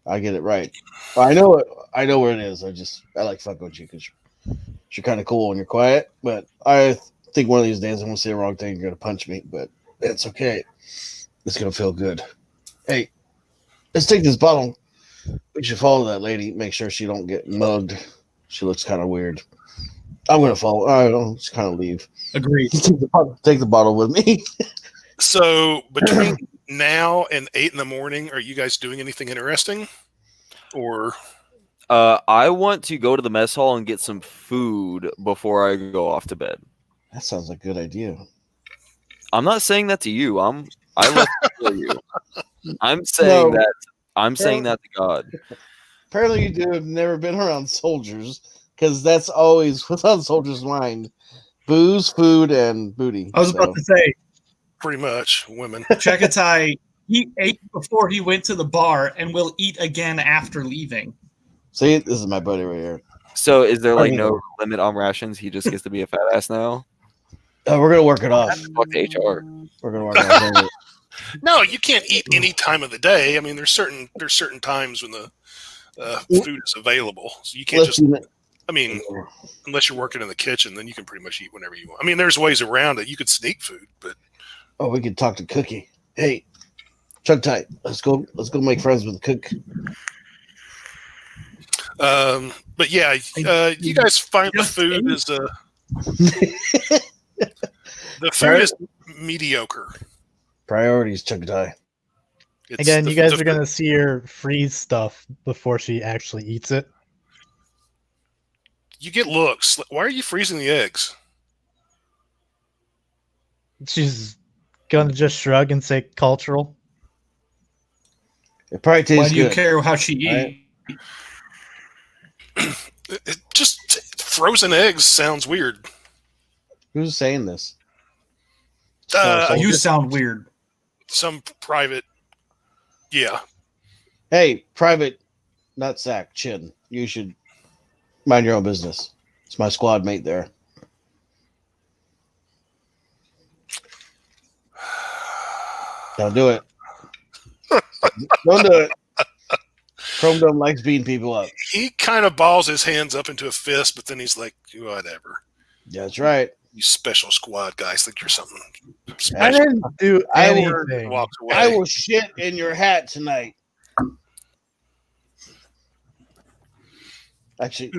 I get it right. I know it. I know where it is. I like fucking with you because you're kind of cool when you're quiet. But I think one of these days I'm going to say the wrong thing. You're going to punch me. But it's okay. It's going to feel good. Hey, let's take this bottle. We should follow that lady. Make sure she don't get mugged. She looks kind of weird. I'm going to follow. I don't just kind of leave. Agreed. Take the bottle with me. So between now and 8 in the morning, are you guys doing anything interesting? Or I want to go to the mess hall and get some food before I go off to bed. That sounds like a good idea. I'm not saying that to you. I left it for you. I'm saying No. that. I'm saying that to God. Apparently, you do have never been around soldiers, because that's always what's on soldiers' mind. booze, food, and booty. I was about to say, Pretty much women. Chagatai, he ate before he went to the bar and will eat again after leaving. See, this is my buddy right here. So is there like Okay. no limit on rations? He just gets to be a fat ass now. We're gonna work it off. Fuck the HR. We're gonna work it off. No, you can't eat any time of the day. I mean, there's certain times when the food is available, so you can't just. I mean, unless you're working in the kitchen, then you can pretty much eat whenever you want. I mean, there's ways around it. You could sneak food, but Oh, we could talk to Cookie. Hey, Chuck Tight, let's go make friends with Cook. but yeah, you guys find the food is the food is mediocre. Priorities, Chuck Tight. Again, you guys are gonna see her freeze stuff before she actually eats it. You get looks. Why are you freezing the eggs? She's gonna just shrug and say cultural. It probably tastes Why do you good. care how she Right. eats? Just frozen eggs sounds weird. Who's saying this? You sound weird. Some private. Yeah. Hey, private nutsack chin. You should mind your own business. It's my squad mate there. Don't do it. Don't do it. Chrome Dome likes beating people up. He kind of balls his hands up into a fist, but then he's like, whatever. That's right. You special squad guys think you're something I special. didn't do I will- anything. Walks away. I will shit in your hat tonight. Actually,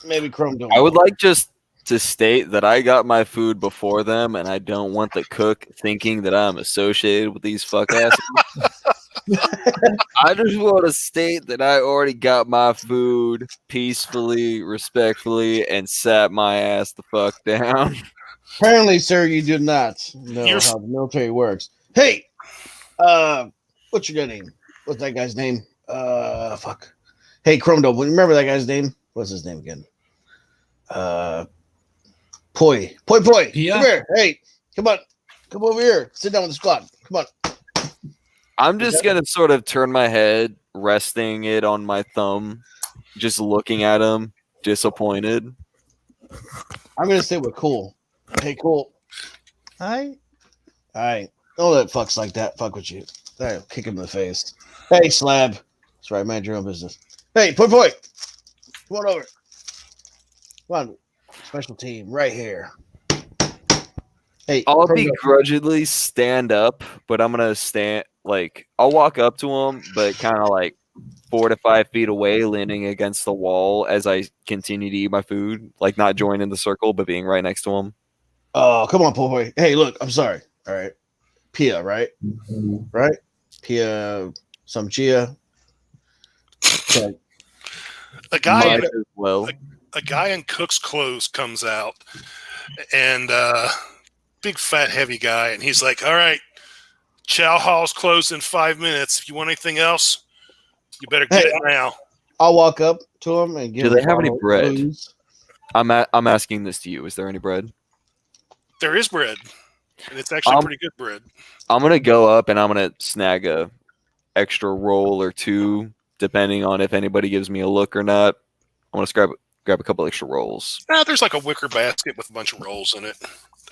maybe Chrome Dome. I would like just to state that I got my food before them, and I don't want the cook thinking that I'm associated with these fuck asses. I just want to state that I already got my food peacefully, respectfully, and sat my ass the fuck down. Apparently, sir, you do not know You're- how the military works. Hey, what's your name? What's that guy's name? Fuck. Hey, Chrome Dome, remember that guy's name? What's his name again? Poi. Yeah. Come here. Hey, come on. Come over here. Sit down with the squad. Come on. I'm just going to sort of turn my head, resting it on my thumb, just looking at him, disappointed. I'm gonna say we're cool. Hey, cool. I All right. Don't let fucks like that fuck with you. All right, kick him in the face. Hey, Slab. That's right, mind your own business. Hey, Poi. Come on over. Come on. Special team right here. Hey, I'll Chrome Dome. begrudgingly stand up, but I'm gonna stand like I'll walk up to him, but kind of like 4 to 5 feet away, leaning against the wall as I continue to eat my food, like not joining the circle, but being right next to him. Oh, come on, Poi. Hey, look, I'm sorry. All right. Pia, right? Right? Pia, some Chia. Okay. A guy Might in as well. a guy in cook's clothes comes out, and big fat heavy guy, and he's like, "All right, chow hall's closed in 5 minutes. If you want anything else, you better get Hey, it now." I'll walk up to him and give Do him they a have any bottle of bread? booze. I'm asking this to you. Is there any bread? There is bread, and it's actually Um, pretty good bread. I'm gonna go up and I'm gonna snag a extra roll or two, depending on if anybody gives me a look or not. I'm gonna grab a couple extra rolls. There's like a wicker basket with a bunch of rolls in it,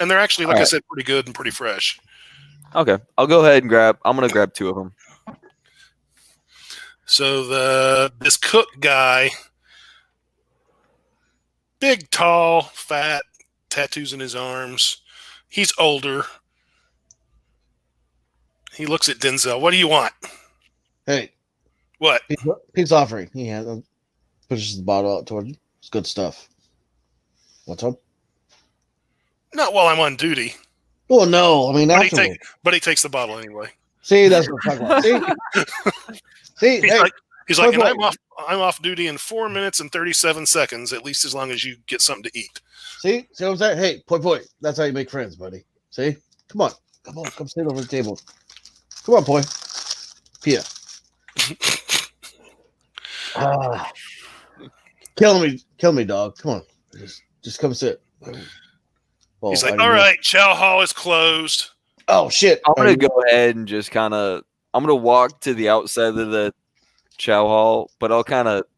and they're actually, like I Alright. said, pretty good and pretty fresh. Okay, I'll go ahead and I'm gonna grab 2 of them. So this cook guy, big, tall, fat, tattoos in his arms. He's older. He looks at Denzel. What do you want? Hey, What? peace offering. He pushes the bottle out toward you. It's good stuff. What's up? Not while I'm on duty. Oh no, I mean But he, afterwards. but he takes the bottle anyway. See, that's what I'm talking about. See, He's hey, like, and Wait. I'm off duty in 4 minutes and 37 seconds, at least as long as you get something to eat. see what I'm saying? Hey, Poi. That's how you make friends, buddy. See? Come sit over the table. Come on, Poi. Pia. Kill me, dog. Come on. Just Just come sit. Well, He's I like, didn't all know- right, chow hall is closed. Oh shit! I'm Are gonna you- go ahead and just kind of. I'm gonna walk to the outside of the chow hall, but I'll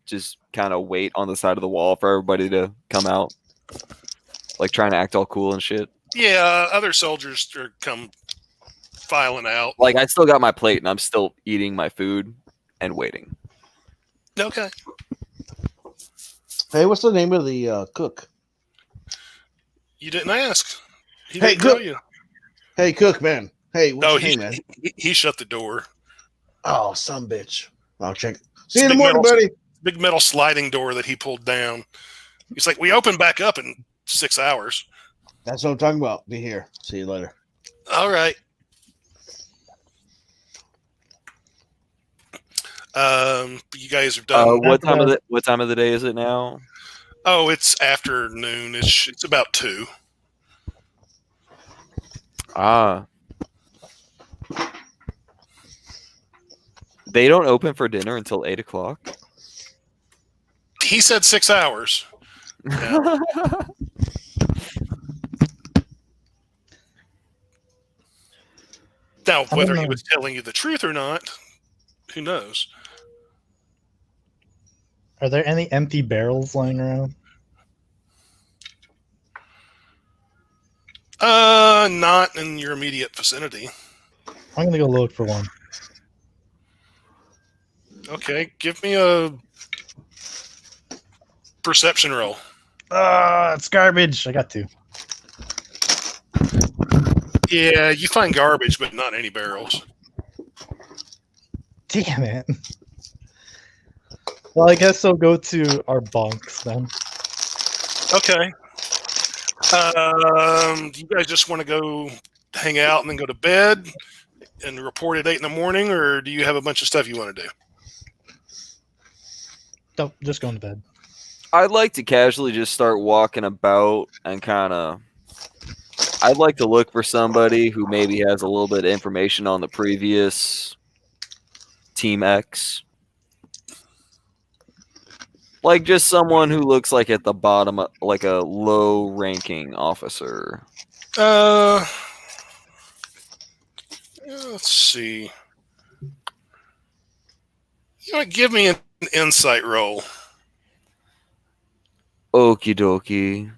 just wait on the side of the wall for everybody to come out, like trying to act all cool and shit. Yeah, other soldiers are come filing out. Like I still got my plate and I'm still eating my food and waiting. Okay. Hey, what's the name of the cook? You didn't ask. He Hey, didn't tell cook. you. Hey, cook, man. Hey, what's No, your he, name, man? he shut the door. Oh, some bitch. I'll check. It's See you in the big morning, metal- buddy. Big metal sliding door that he pulled down. He's like, we open back up in 6 hours. That's what I'm talking about. Be here. See you later. All right. You guys are done. What time of the day is it now? Oh, it's afternoon. It's about 2. Ah. They don't open for dinner until 8 o'clock. He said 6 hours. Yeah. Now, I whether don't he know. was telling you the truth or not, who knows? Are there any empty barrels lying around? Not in your immediate vicinity. I'm gonna go look for one. Okay, give me a perception roll. It's garbage. I got 2. Yeah, you find garbage, but not any barrels. Damn it. Well, I guess I'll go to our bunks then. Okay. Do you guys just want to go hang out and then go to bed and report at 8 in the morning, or do you have a bunch of stuff you want to do? Don't just going to bed. I'd like to casually just start walking about and I'd like to look for somebody who maybe has a little bit of information on the previous Team X. Like just someone who looks like at the bottom, like a low-ranking officer. Let's see. You know what, give me an insight roll. Okie dokie.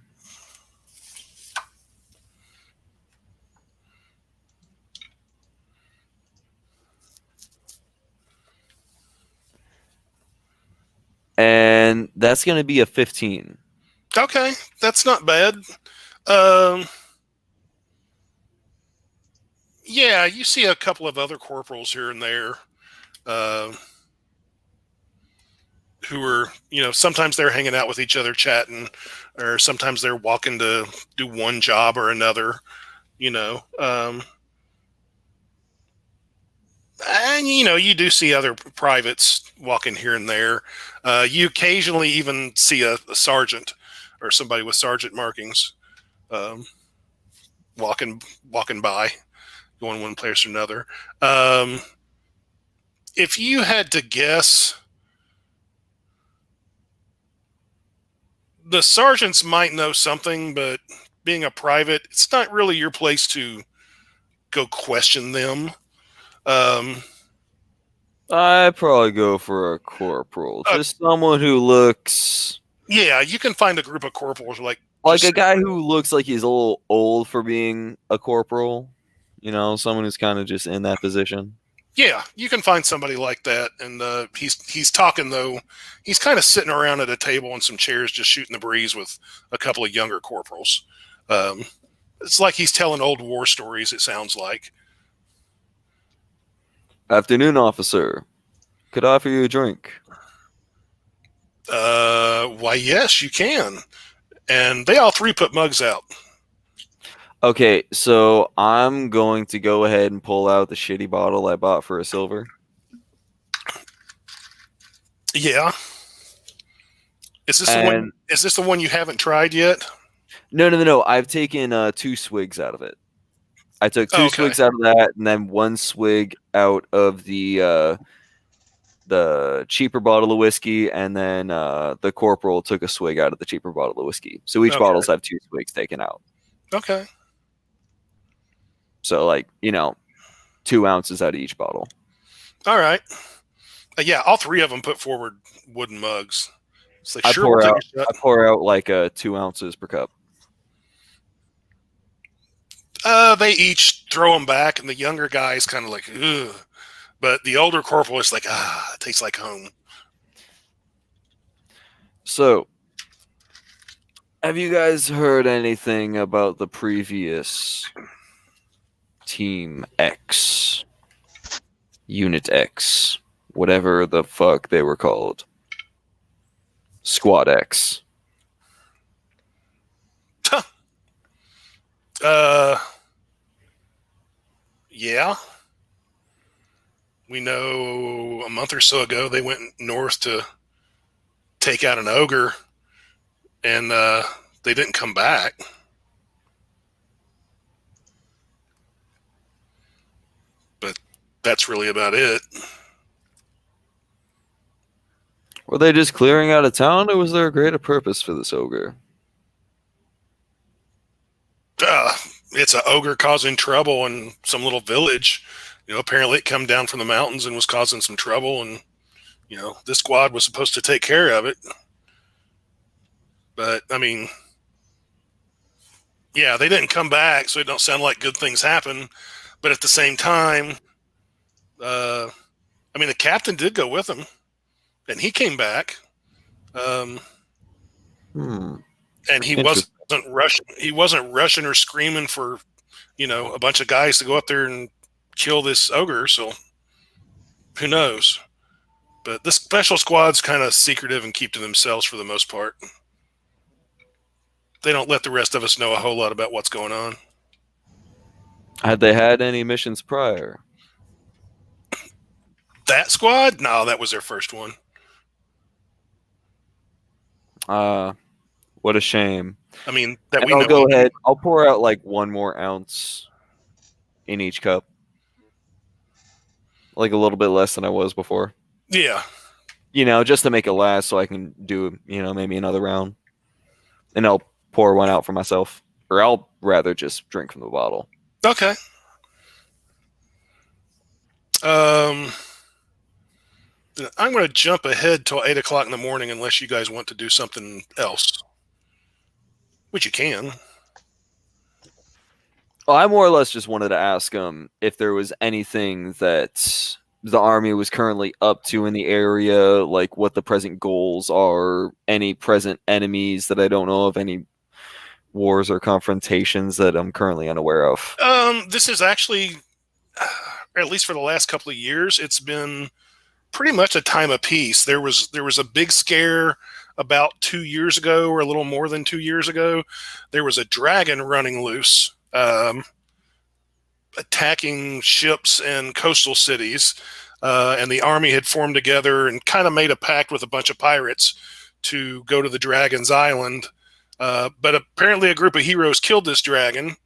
And that's going to be a 15. Okay, that's not bad. Yeah, you see a couple of other corporals here and there, who are, sometimes they're hanging out with each other, chatting, or sometimes they're walking to do one job or another. And you do see other privates walking here and there. You occasionally even see a sergeant or somebody with sergeant markings, walking by, going one place or another. If you had to guess, the sergeants might know something, but being a private, it's not really your place to go question them. I'd probably go for a corporal. Just someone who looks... Yeah, you can find a group of corporals like a guy who looks like he's a little old for being a corporal. Someone who's kind of just in that position. Yeah, you can find somebody like that, and he's talking though. He's kind of sitting around at a table in some chairs, just shooting the breeze with a couple of younger corporals. It's like he's telling old war stories. It sounds like. Afternoon, officer. Could I offer you a drink? Why, yes, you can. And they all 3 put mugs out. Okay, so I'm going to go ahead and pull out the shitty bottle I bought for a silver. Yeah. Is this the one? Is this the one you haven't tried yet? No. I've taken 2 swigs out of it. I took 2 swigs out of that, and then 1 swig out of the the cheaper bottle of whiskey, and then the corporal took a swig out of the cheaper bottle of whiskey. So each Okay. bottles have 2 swigs taken out. Okay. So 2 ounces out of each bottle. All right. Yeah, all 3 of them put forward wooden mugs. So I sure, pour we'll out. take a shot. I pour out 2 ounces per cup. They each throw them back, and the younger guy's kind of like, ugh. But the older corporal is like, it tastes like home. So, have you guys heard anything about the previous Team X, Unit X, whatever the fuck they were called? Squad X. Yeah. We know a month or so ago they went north to take out an ogre, and they didn't come back. But that's really about it. Were they just clearing out of town, or was there a greater purpose for this ogre? It's an ogre causing trouble in some little village. Apparently it come down from the mountains and was causing some trouble, and this squad was supposed to take care of it. But I mean, yeah, they didn't come back, so it don't sound like good things happen. But at the same time, the captain did go with them, and he came back. And he wasn't rushing. He wasn't rushing or screaming for, a bunch of guys to go up there and kill this ogre. So who knows? But this special squad's kind of secretive and keep to themselves for the most part. They don't let the rest of us know a whole lot about what's going on. Had they had any missions prior? That squad? No, that was their first one. What a shame. I mean, that And we I'll know. go ahead. I'll pour out 1 more ounce in each cup. A little bit less than I was before. Yeah. Just to make it last so I can do, maybe another round. And I'll pour one out for myself. Or I'll rather just drink from the bottle. Okay. I'm going to jump ahead till 8 o'clock in the morning unless you guys want to do something else. Which you can. Well, I more or less just wanted to ask him if there was anything that the army was currently up to in the area, like what the present goals are, any present enemies that I don't know of, any wars or confrontations that I'm currently unaware of. This is actually, at least for the last couple of years, it's been pretty much a time of peace. There was a big scare about 2 years ago, or a little more than 2 years ago. There was a dragon running loose, attacking ships and coastal cities, and the army had formed together and kind of made a pact with a bunch of pirates to go to the dragon's island. But apparently a group of heroes killed this dragon.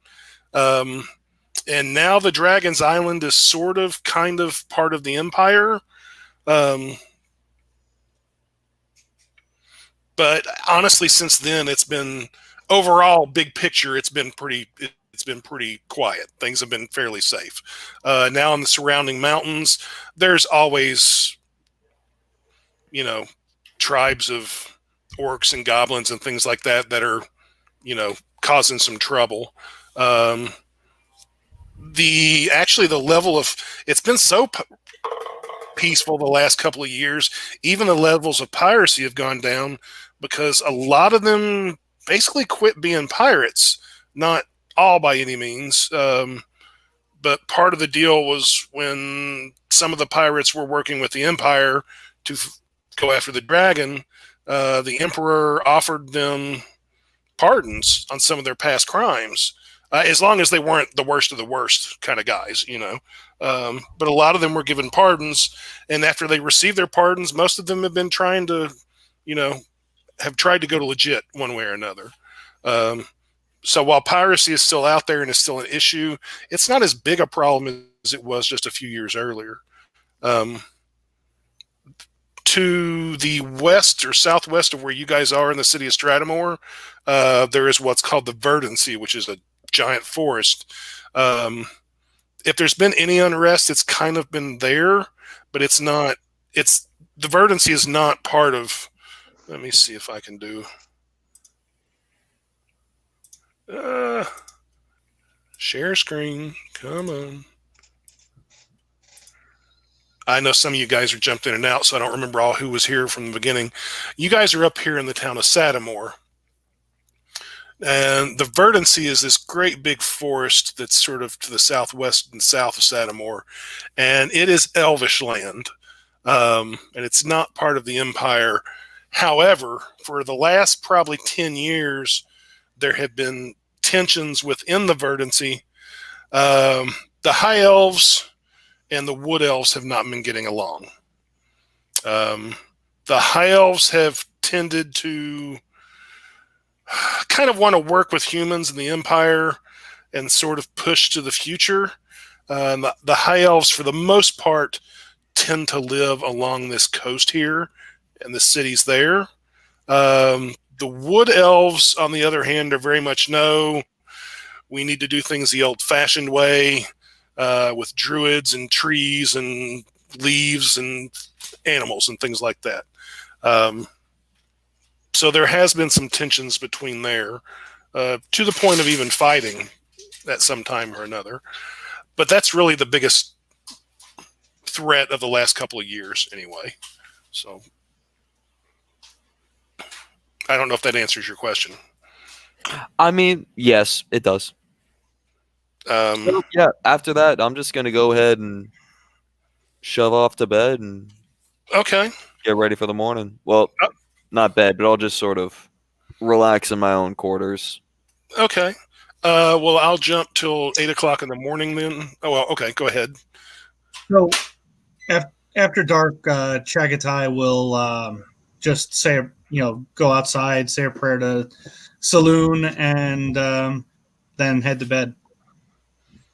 And now the dragon's island is kind of part of the Empire. But honestly, since then, it's been overall big picture. It's been pretty quiet. Things have been fairly safe. Now in the surrounding mountains, there's always, tribes of orcs and goblins and things like that are, causing some trouble. The level of it's been so peaceful the last couple of years. Even the levels of piracy have gone down because a lot of them basically quit being pirates. Not all by any means, but part of the deal was when some of the pirates were working with the Empire to go after the dragon, the Emperor offered them pardons on some of their past crimes, as long as they weren't the worst of the worst kind of guys, But a lot of them were given pardons, and after they received their pardons, most of them have been trying to, have tried to go to legit one way or another. So while piracy is still out there and is still an issue, it's not as big a problem as it was just a few years earlier. To the west or southwest of where you guys are in the city of Stratamore, there is what's called the Verdancy, which is a giant forest. If there's been any unrest, it's kind of been there, but it's not. It's the Verdancy is not part of. Let me see if I can do. Share screen. Come on. I know some of you guys are jumped in and out, so I don't remember all who was here from the beginning. You guys are up here in the town of Satamore. And the Verdancy is this great big forest that's sort of to the southwest and south of Satamore. And it is elvish land. And it's not part of the Empire. However, for the last probably 10 years, there have been tensions within the Verdancy. The High Elves and the Wood Elves have not been getting along. The High Elves have tended to kind of want to work with humans in the Empire and sort of push to the future. The High Elves, for the most part, tend to live along this coast here and the cities there. The Wood Elves, on the other hand, are very much no, we need to do things the old-fashioned way, with druids and trees and leaves and animals and things like that. So there has been some tensions between there, to the point of even fighting at some time or another. But that's really the biggest threat of the last couple of years anyway. So I don't know if that answers your question. I mean, yes, it does. So, yeah, after that, I'm just going to go ahead and shove off to bed and Okay. get ready for the morning. Well, not bed, but I'll just sort of relax in my own quarters. Okay. Well, I'll jump till 8 o'clock in the morning then. Oh, well, okay. Go ahead. So after dark, Chagatai will just say, go outside, say a prayer to Saloon, and then head to bed.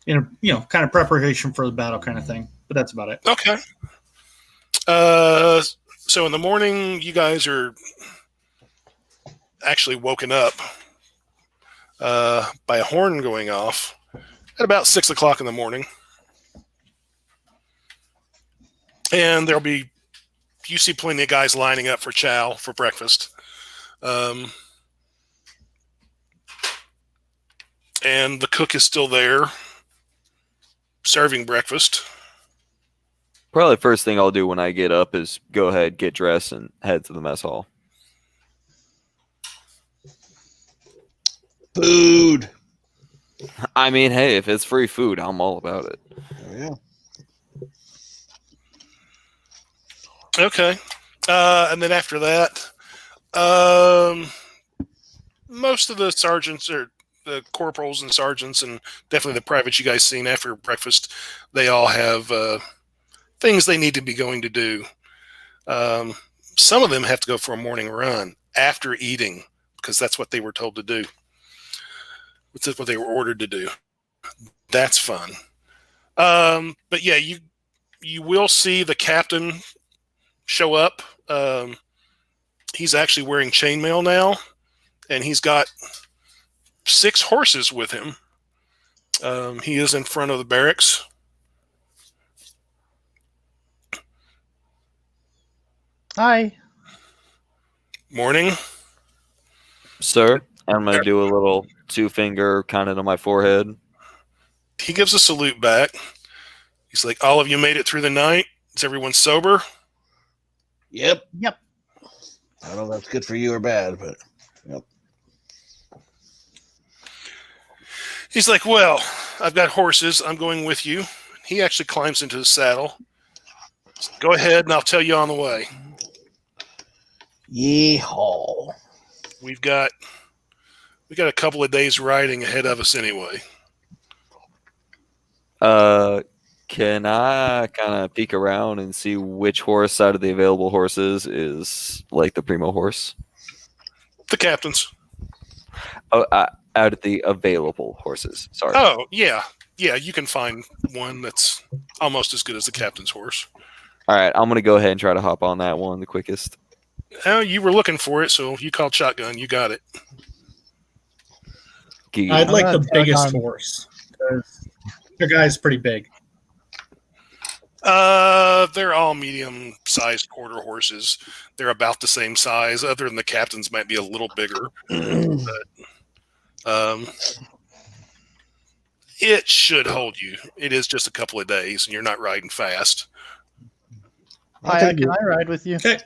Kind of preparation for the battle kind of thing. But that's about it. Okay. So in the morning, you guys are actually woken up by a horn going off at about 6 o'clock in the morning. And you see plenty of guys lining up for chow for breakfast. And the cook is still there serving breakfast. Probably the first thing I'll do when I get up is go ahead, get dressed, and head to the mess hall. Food. I mean, hey, if it's free food, I'm all about it. Yeah. Okay. And then after that, most of the sergeants or the corporals and sergeants, and definitely the privates you guys seen after breakfast, they all have things they need to be going to do. Some of them have to go for a morning run after eating because that's what they were told to do. That's what they were ordered to do. That's fun. But yeah, you will see the captain show up. He's actually wearing chainmail now, and he's got 6 horses with him. He is in front of the barracks. Hi. Morning. Sir, I'm going to do a little 2-finger kind of to my forehead. He gives a salute back. He's like, all of you made it through the night? Is everyone sober? Yep. Yep. I don't know if that's good for you or bad, but yep. He's like, well, I've got horses. I'm going with you. He actually climbs into his saddle. Go ahead, and I'll tell you on the way. Yeehaw. We got a couple of days riding ahead of us anyway. Can I kind of peek around and see which horse out of the available horses is like the primo horse? The captain's. Oh, out of the available horses. Sorry. Oh, yeah. Yeah, you can find one that's almost as good as the captain's horse. All right, I'm gonna go ahead and try to hop on that one the quickest. Oh, you were looking for it, so you called shotgun. You got it. Giga. I'd like gonna the check biggest on- horse. 'Cause your guy's pretty big. They're all medium-sized quarter horses. They're about the same size, other than the captain's might be a little bigger. It should hold you. It is just a couple of days, and you're not riding fast. Hi, can I ride with you? Okay.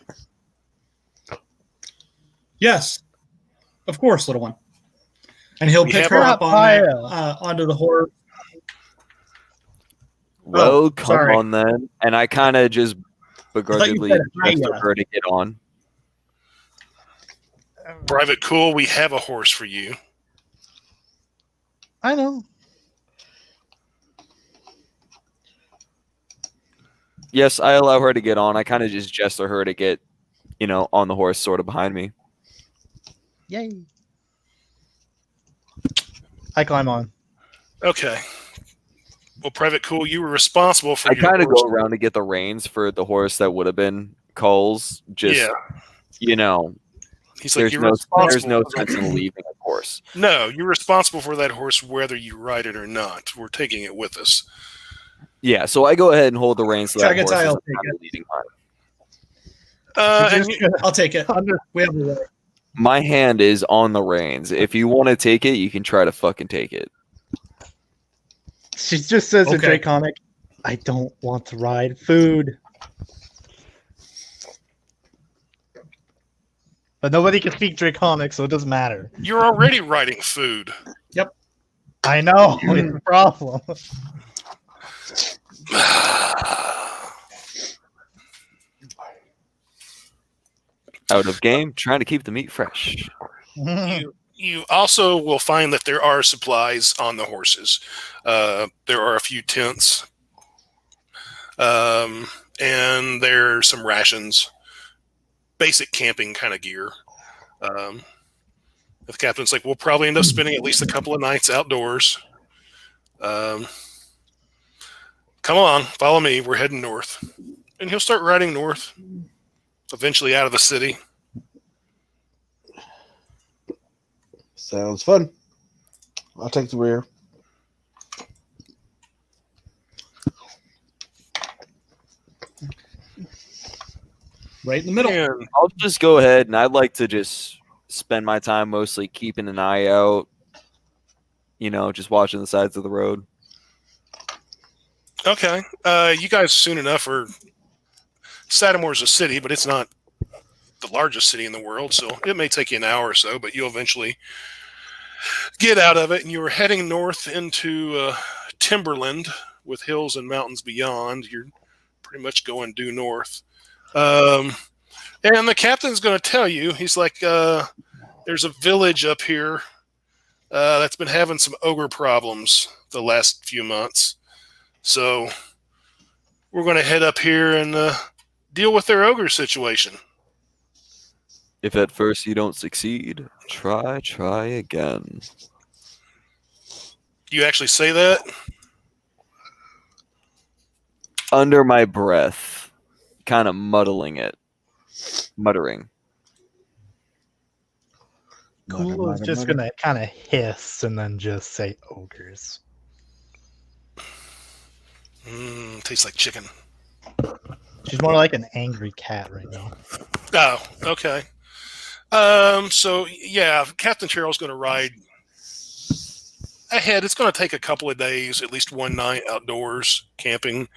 Yes, of course, little one. And he'll We pick have her our up on Pio. onto the horse. Well, come sorry. on then. And I kind of just begrudgingly said gesture hiya. her to get on. Private Cool, we have a horse for you. I know. Yes, I allow her to get on. I kind of just gesture her to get, on the horse sort of behind me. Yay. I climb on. Okay. Well, Private Cool, you were responsible for I your kind of horse. go around to get the reins for the horse that would have been Cole's. Just, Yeah. He's like, there's you're no responsible. sense in leaving a horse. No, you're responsible for that horse whether you ride it or not. We're taking it with us. Yeah, so I go ahead and hold the reins to that horse. Chagatai as will I'm take kinda it. leading mine. And I'll take it. We have a way. My hand is on the reins. If you want to take it, you can try to fucking take it. She just says in Okay. Draconic, I don't want to ride food. But nobody can speak Draconic, so it doesn't matter. you're already riding food. I know, it's a problem. Out of game, trying to keep the meat fresh. You also will find that there are supplies on the horses. There are a few tents, and there are some rations, basic camping kind of gear. The captain's like, we'll probably end up spending at least a couple of nights outdoors. Come on, follow me. We're heading north. And he'll start riding north, eventually out of the city. Sounds fun. I'll take the rear. Right in the middle. And I'll just go ahead and I'd like to just spend my time mostly keeping an eye out, just watching the sides of the road. okay, you guys soon enough are. Satimore's a city, but it's not the largest city in the world, so it may take you an hour or so, but you'll eventually get out of it, and you're heading north into Timberland with hills and mountains beyond. You're pretty much going due north. And the captain's going to tell you, he's like, there's a village up here that's been having some ogre problems the last few months. So we're going to head up here and deal with their ogre situation. If at first you don't succeed, try again. You actually say that? Under my breath, kind of muttering. Kula's just gonna kind of hiss and then just say ogres. Tastes like chicken. She's more like an angry cat right now. Oh, okay. So yeah, Captain Terrell's going to ride ahead. It's going to take a couple of days, at least one night outdoors camping.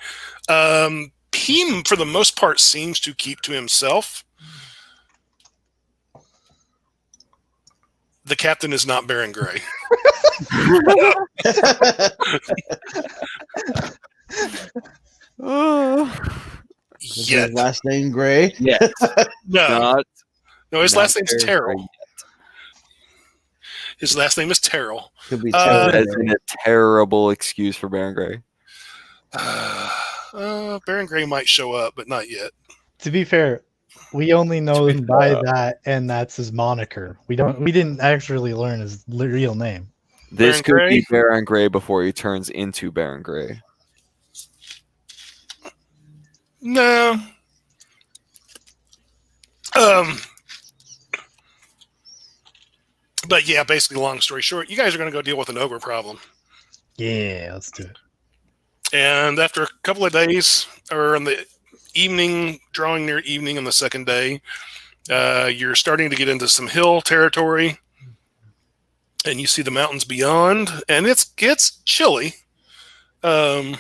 He, for the most part, seems to keep to himself. The captain is not Baron Gray. Is Yet. his last name Gray? Yeah, No, his not last name's Baron Terrell. Gray. His last name is Terrell. Could be Uh, Terry That's Gray. a terrible excuse for Baron Gray. Baron Gray might show up, but not yet. To be fair, we only know him by that, and that's his moniker. We didn't actually learn his real name. This Baron could Gray? be Baron Gray before he turns into Baron Gray. No. Um, but yeah, basically, long story short, you guys are going to go deal with an ogre problem. Yeah, let's do it. And after a couple of days, or in the evening, drawing near evening on the second day, you're starting to get into some hill territory, and you see the mountains beyond, and it gets chilly. Let's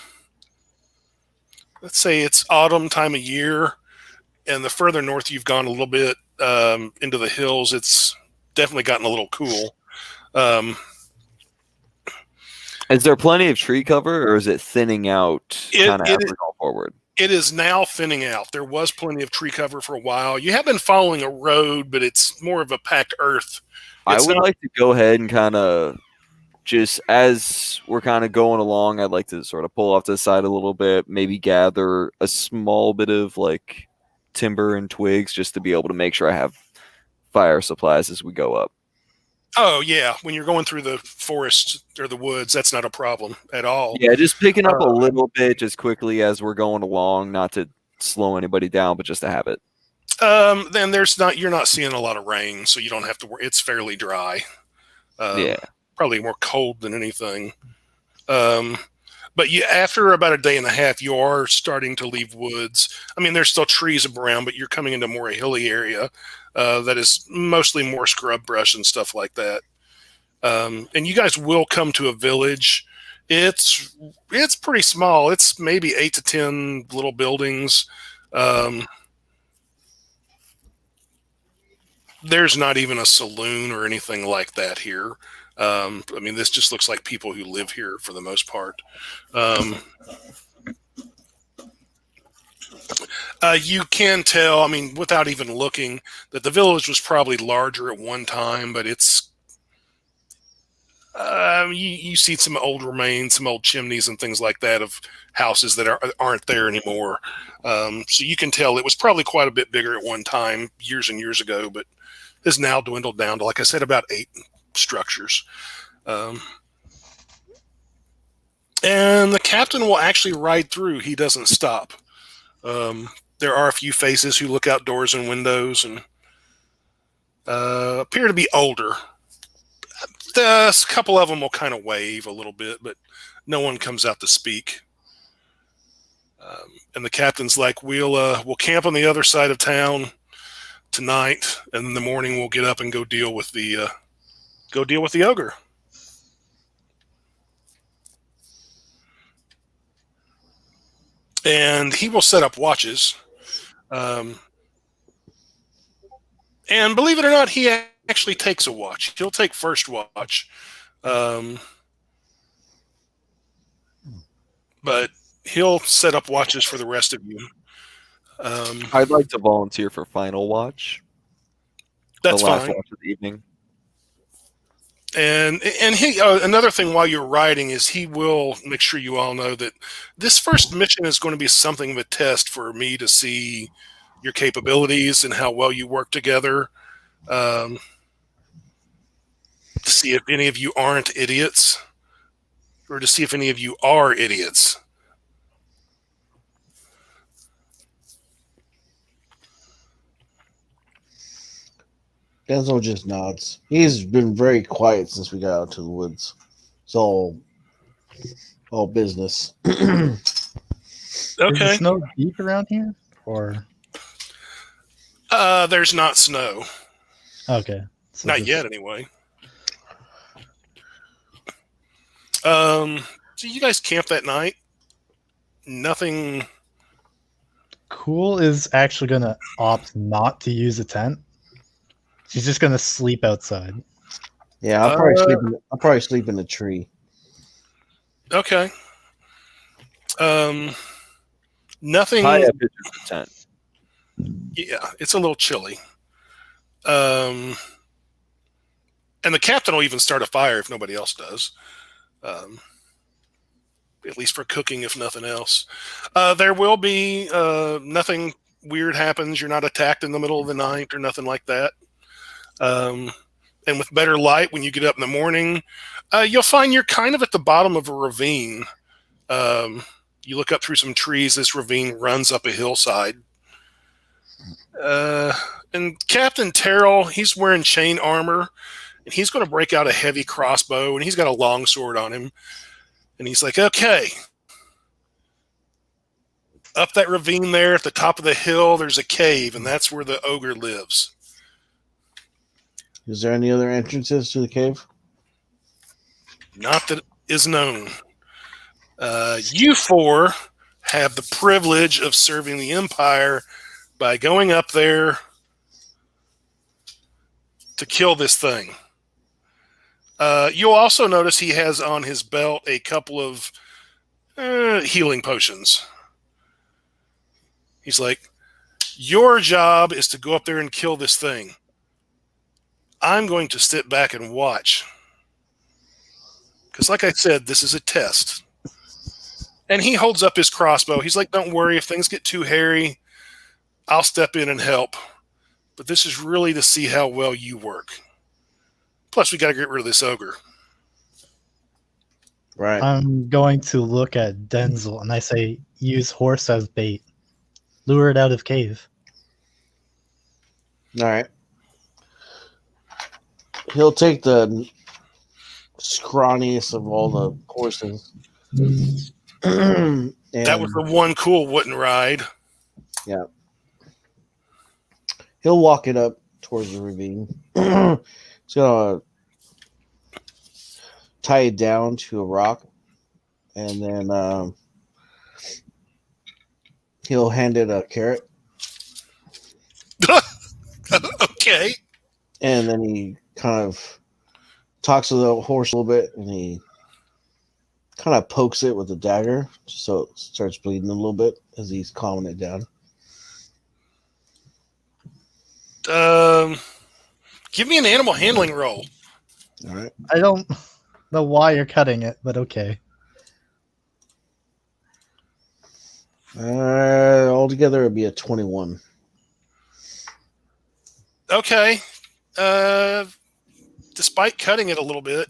say it's autumn time of year, and the further north you've gone a little bit into the hills, it's definitely gotten a little cool. Is there plenty of tree cover, or is it thinning out kind of as we go forward? It is now thinning out. There was plenty of tree cover for a while. You have been following a road, but it's more of a packed earth. I would like to go ahead and kind of just as we're kind of going along, I'd like to sort of pull off to the side a little bit, maybe gather a small bit of like timber and twigs just to be able to make sure I have fire supplies as we go up. Oh, yeah. When you're going through the forest or the woods, that's not a problem at all. Yeah, just picking up a little bit just quickly as we're going along, not to slow anybody down, but just to have it. Then you're not seeing a lot of rain, so you don't have to worry. It's fairly dry. Yeah. Probably more cold than anything. But after about a day and a half, you are starting to leave woods. I mean, there's still trees around, but you're coming into more a hilly area that is mostly more scrub brush and stuff like that. And you guys will come to a village. It's pretty small. It's maybe 8 to 10 little buildings. There's not even a saloon or anything like that here. I mean, this just looks like people who live here for the most part. You can tell, I mean, without even looking, that the village was probably larger at one time, but it's you see some old remains, some old chimneys and things like that of houses that aren't there anymore. So you can tell it was probably quite a bit bigger at one time, years and years ago, but has now dwindled down to, like I said, about 8 structures. And the captain will actually ride through. He doesn't stop. There are a few faces who look out doors and windows and appear to be older. A couple of them will kind of wave a little bit, but no one comes out to speak. And the captain's like, we'll camp on the other side of town tonight, and in the morning we'll get up and go deal with the ogre. And he will set up watches. And believe it or not, he actually takes a watch. He'll take first watch. But he'll set up watches for the rest of you. I'd like to volunteer for final watch. That's the last fine. watch of the evening. And he another thing while you're riding is he will make sure you all know that this first mission is going to be something of a test for me to see your capabilities and how well you work together. To see if any of you aren't idiots, or to see if any of you are idiots. Denzel just nods. He's been very quiet since we got out to the woods. It's all business. Okay. Is Okay. the snow deep around here? Or There's not snow. okay. So Not just- yet, anyway. So you guys camp that night. Nothing. Cool is actually gonna opt not to use a tent. She's just gonna sleep outside. Yeah, I'll probably sleep in a tree. Okay. Nothing. High up pitches the tent. Yeah, it's a little chilly. And the captain will even start a fire if nobody else does. At least for cooking, if nothing else. There will be nothing weird happens. You're not attacked in the middle of the night or nothing like that. And with better light, when you get up in the morning, you'll find you're kind of at the bottom of a ravine. You look up through some trees. This ravine runs up a hillside. And Captain Terrell, he's wearing chain armor, and he's going to break out a heavy crossbow, and he's got a long sword on him. And he's like, okay. Up that ravine there at the top of the hill, there's a cave, and that's where the ogre lives. Is there any other entrances to the cave? Not that is known. You four have the privilege of serving the Empire by going up there to kill this thing. You'll also notice he has on his belt a couple of healing potions. He's like, your job is to go up there and kill this thing. I'm going to sit back and watch. Because like I said, this is a test. And he holds up his crossbow. He's like, don't worry, if things get too hairy, I'll step in and help. But this is really to see how well you work. Plus, we got to get rid of this ogre. Right. I'm going to look at Denzel and I say, use horse as bait. Lure it out of cave. All right. He'll take the scrawniest of all the horses. That was the one cool wooden ride. Yeah. He'll walk it up towards the ravine. He's gonna tie it down to a rock, and then he'll hand it a carrot. Okay. And then he kind of talks to the horse a little bit, and he kind of pokes it with a dagger, so it starts bleeding a little bit as he's calming it down. Give me an animal handling roll. All right. I don't know why you're cutting it, but okay. Altogether, it'd be a 21. Okay. Despite cutting it a little bit,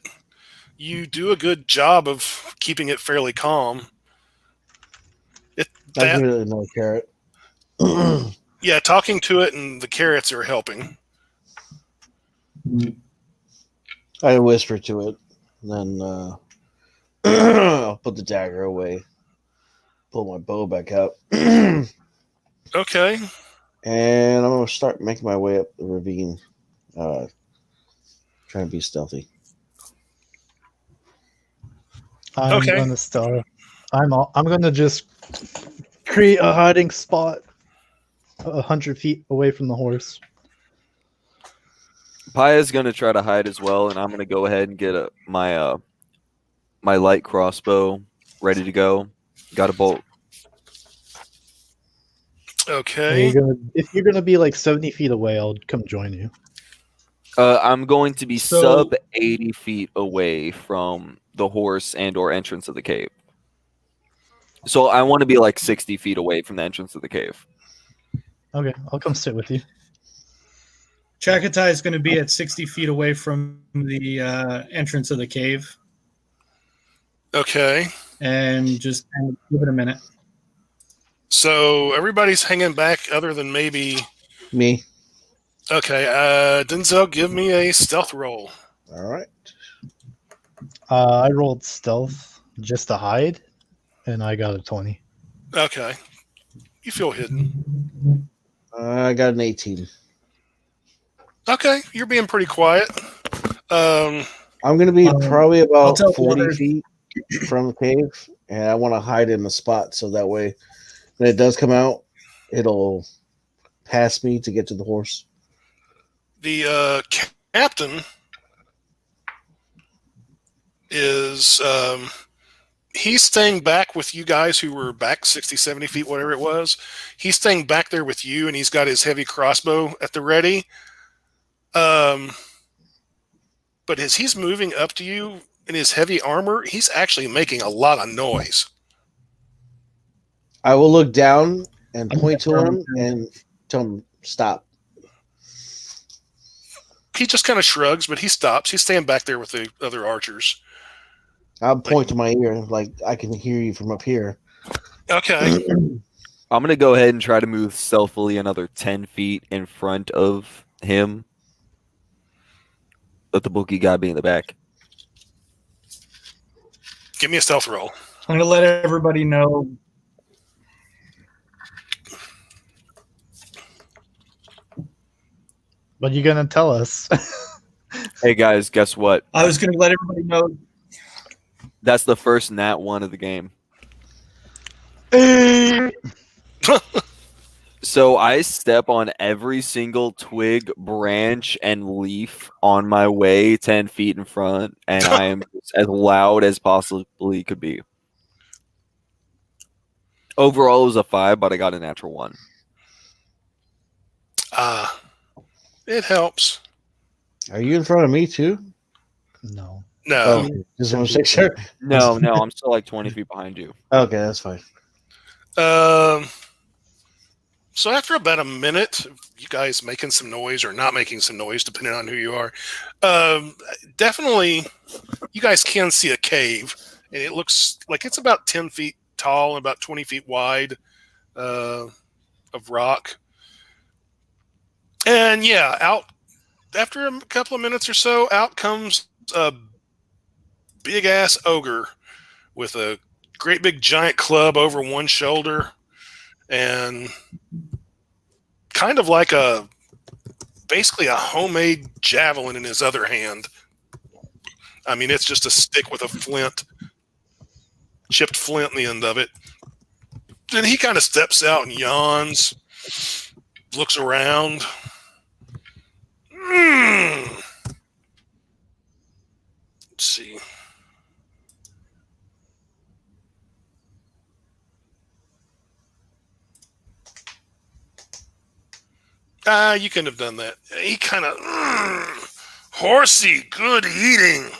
you do a good job of keeping it fairly calm. I give it another carrot. Yeah, talking to it and the carrots are helping. I whisper to it, and then I'll put the dagger away, pull my bow back out, Okay. and I'm going to start making my way up the ravine, trying to be stealthy. I'm Okay. gonna start. I'm gonna just create a hiding spot 100 feet away from the horse. Paya's gonna try to hide as well, and I'm gonna go ahead and get my my light crossbow ready to go. Got a bolt. Okay. If you're gonna be like 70 feet away, I'll come join you. I'm going to be So- sub 80 feet away from the horse and or entrance of the cave. So I want to be like 60 feet away from the entrance of the cave. Okay, I'll come sit with you. Chakatai is going to be at 60 feet away from the entrance of the cave, Okay. and just kind of give it a minute. So everybody's hanging back other than maybe. Me. Okay. Denzel, give me a stealth roll. All right. I rolled stealth just to hide, and I got a 20. Okay. You feel hidden. I got an 18. Okay. You're being pretty quiet. I'm going to be probably I'll about tell the 40 others. feet from the cave, and I want to hide in the spot so that way when it does come out, it'll pass me to get to the horse. The captain is he's staying back with you guys who were back 60, 70 feet, whatever it was. He's staying back there with you, and he's got his heavy crossbow at the ready. But as he's moving up to you in his heavy armor, he's actually making a lot of noise. I will look down and point to him and tell him, stop. He just kind of shrugs, but he stops. He's staying back there with the other archers. I'll point to my ear, like I can hear you from up here. Okay. I'm gonna go ahead and try to move stealthily another 10 feet in front of him. Let the bookie guy be in the back. Give me a stealth roll. I'm gonna let everybody know. What are you gonna tell us? Hey guys, guess what? I was gonna let everybody know. That's the first nat 1 of the game. So I step on every single twig, branch, and leaf on my way 10 feet in front, and I am as loud as possibly could be. Overall, it was a 5, but I got a natural 1. It helps. Are you in front of me too? No. No. Just want to make sure. No, I'm still like 20 feet behind you. Okay, that's fine. So after about a minute, you guys making some noise or not making some noise, depending on who you are, definitely you guys can see a cave, and it looks like it's about 10 feet tall and about 20 feet wide of rock. And yeah, out after a couple of minutes or so, out comes a big ass ogre with a great big giant club over one shoulder and kind of like basically a homemade javelin in his other hand. I mean, it's just a stick with a chipped flint in the end of it. Then he kind of steps out and yawns, looks around. Let's see. You couldn't have done that. He kind of, horsey, good eating.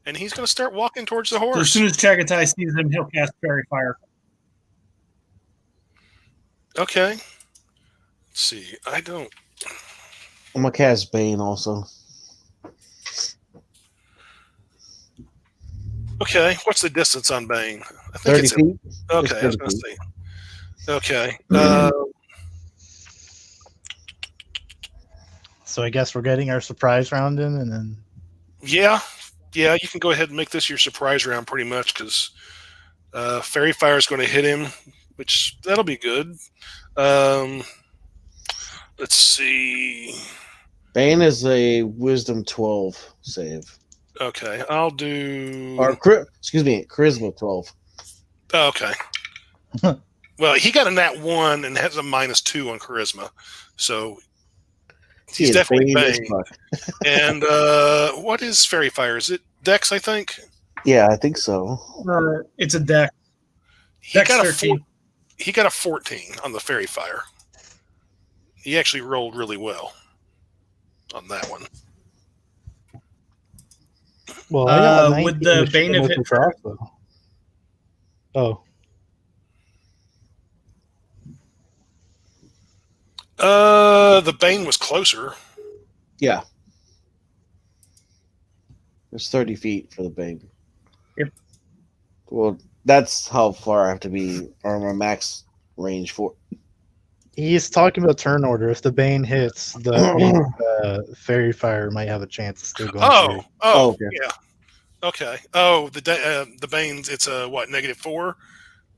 And he's going to start walking towards the So as horse. soon as Chagatai sees him, he'll cast Fairy Fire. Okay. Let's see. I'm gonna cast Bane also. Okay. What's the distance on Bane? I 30 feet. Okay, It's I was 30 going to feet. say. Okay. So I guess we're getting our surprise round in, and then Yeah. You can go ahead and make this your surprise round pretty much because Fairy Fire is going to hit him, which that'll be good. Let's see. Bane is a Wisdom 12 save. Okay, I'll do. Or Charisma 12. Okay. Well, he got a nat 1 and has a -2 on Charisma, so he's definitely Bane. And what is Fairy Fire? Is it Dex? I think. Yeah, I think so. It's a deck. He Dex got 13. he got a 14 on the Fairy Fire. He actually rolled really well on that one. well, I got a Would 19 the with Bane have with hit the crossbow. Oh, The Bane was closer. Yeah. It's 30 feet for the Bane. Yep. Well, that's how far I have to be, or my max range for. he's talking about turn order. If the Bane hits, the Fairy Fire might have a chance of still going through. Okay. Yeah. Okay. Oh, the Bane's it's a what -4.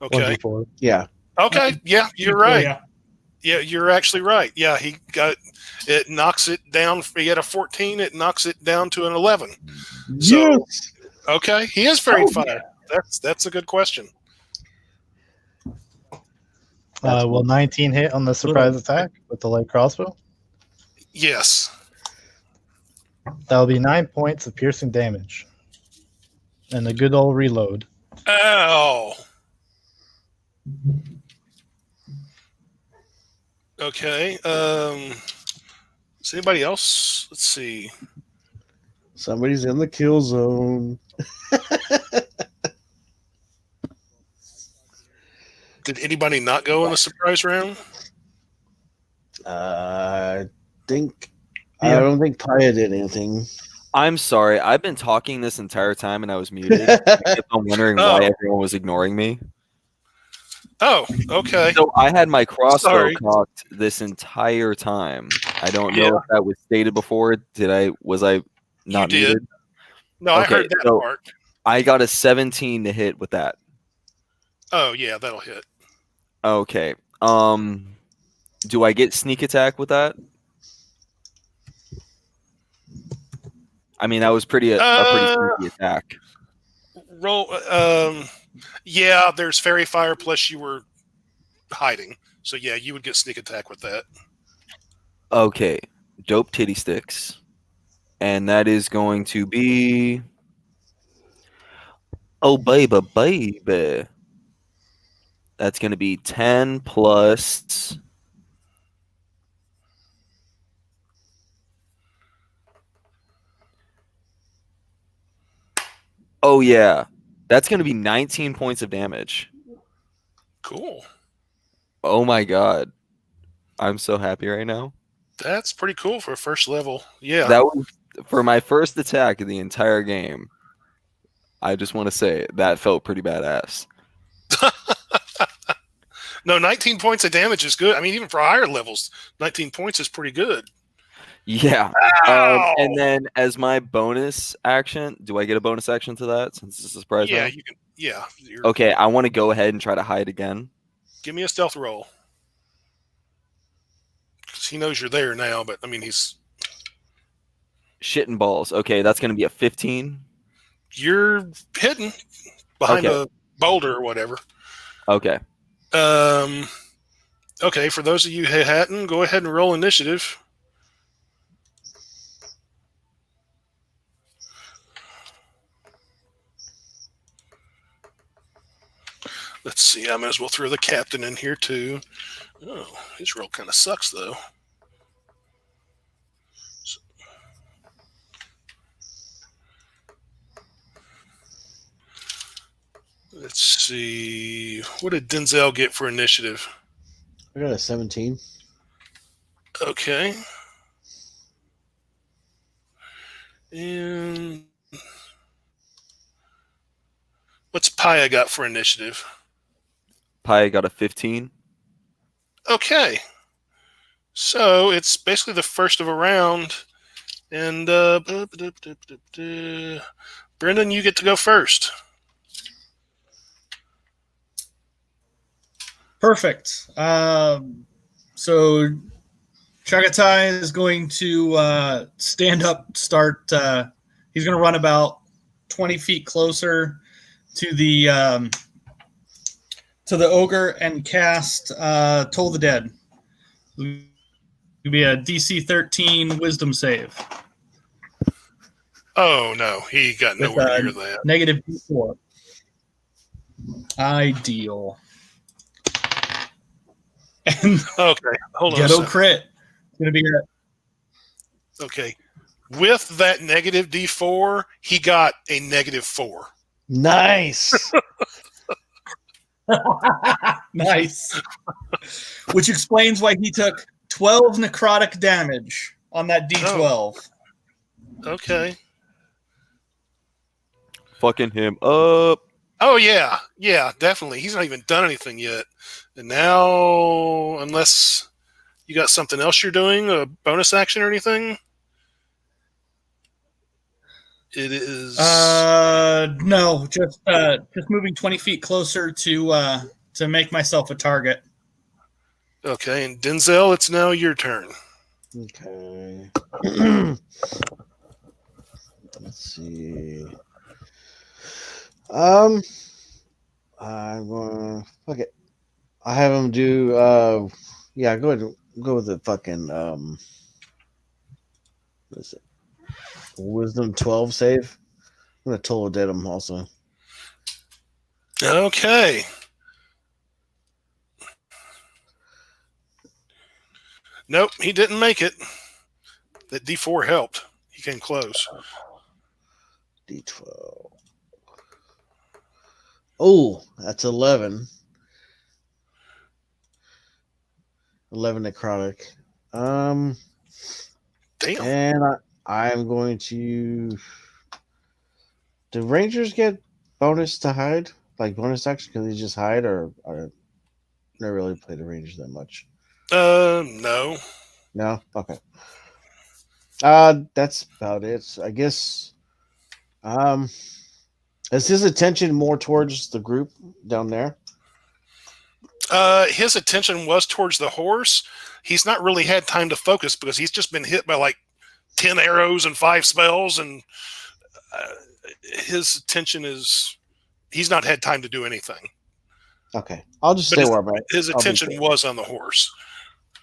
Okay. 1d4. Yeah. Okay. Yeah, you're Oh, right. yeah. Yeah, you're actually right. Yeah, it knocks it down. He had a 14. It knocks it down to an 11. So Yes. okay, he is Fairy Oh, Fire. That's a good question. Will 19 hit on the surprise attack with the light crossbow? Yes. That'll be 9 points of piercing damage. And a good old reload. Ow. Okay. Is anybody else? Let's see. Somebody's in the kill zone. Did anybody not go in the surprise round? I don't think Paya did anything. I'm sorry. I've been talking this entire time and I was muted. I kept on wondering why everyone was ignoring me. Oh, okay. So I had my crossbow Sorry. cocked this entire time. I don't know Yeah. if that was stated before. Was I not You did. muted? No, I Okay, heard that so- part. I got a 17 to hit with that. Oh yeah, that'll hit. Okay. Do I get sneak attack with that? I mean, that was a pretty sneaky attack. Roll. Yeah, there's fairy fire plus you were hiding, so yeah, you would get sneak attack with that. Okay, dope titty sticks, and that is going to be. Oh baby. That's going to be 10 plus. Oh yeah, that's going to be 19 points of damage. Cool. Oh my god, I'm so happy right now. That's pretty cool for a first level. Yeah. That was for my first attack of the entire game. I just want to say that felt pretty badass. No, 19 points of damage is good. I mean, even for higher levels, 19 points is pretty good. Yeah. Ow! And then as my bonus action, do I get a bonus action to that since it's a surprise Yeah, round? you can. Yeah. Okay, I want to go ahead and try to hide again. Give me a stealth roll. 'Cause he knows you're there now, but I mean, he's. Shit and balls. Okay, that's going to be a 15. You're hidden behind Okay. a boulder or whatever. Okay. Okay, for those of you who hadn't, go ahead and roll initiative. Let's see, I might as well throw the captain in here too. Oh, his roll kind of sucks though. Let's see. What did Denzel get for initiative? I got a 17. Okay. And what's Paya got for initiative? Pi got a 15. Okay. So it's basically the first of a round. And Brendan, you get to go first. Perfect. So Chagatai is going to stand up, start. He's going to run about 20 feet closer to the ogre and cast Toll the Dead. It'll be a DC 13 Wisdom save. Oh no, he got With nowhere near that. negative D4. Ideal. And Okay, hold on. A ghetto second. crit. It's gonna be a Okay, with that negative D4, he got a -4. Nice. nice. Which explains why he took 12 necrotic damage on that D12. Okay. Fucking him up. Oh yeah, definitely. He's not even done anything yet, and now, unless you got something else you're doing, a bonus action or anything, it is. No, just moving 20 feet closer to make myself a target. Okay, and Denzel, it's now your turn. Okay. Let's see. I'm gonna fuck it. I have him do yeah, go ahead and go with the fucking what is it? Wisdom 12 save. I'm gonna total dead him also. Okay. Nope, he didn't make it. That D4 helped. He came close. D12. Oh, that's 11. 11 necrotic. Damn. And I'm going to. Do Rangers get bonus to hide? Like bonus action because they just hide, or I never really played the Rangers that much. No. No? Okay. That's about it. I guess. Um, is his attention more towards the group down there? His attention was towards the horse. He's not really had time to focus because he's just been hit by like 10 arrows and 5 spells, and his attention is. He's not had time to do anything. Okay, I'll just But stay where I'm at. his I'll be attention good. was on the horse.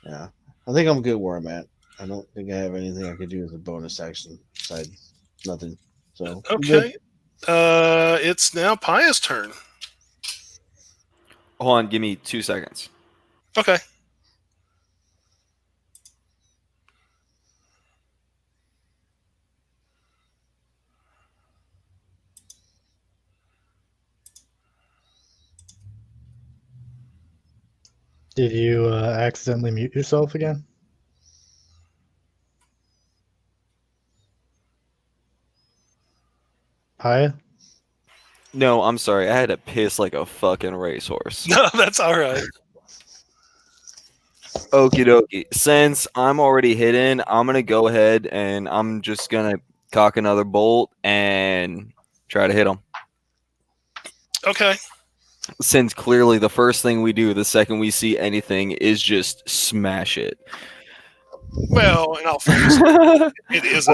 Yeah, I think I'm good where I'm at. I don't think I have anything I could do as a bonus action besides nothing. So Okay. It's now Paya's turn. Hold on, give me 2 seconds. Okay. Did you accidentally mute yourself again? Paya? No, I'm sorry. I had to piss like a fucking racehorse. No, that's all right. Okie dokie. Since I'm already hidden, I'm gonna go ahead and I'm just gonna cock another bolt and try to hit him. Okay. Since clearly the first thing we do the second we see anything is just smash it. Well, in all fairness, Well, it is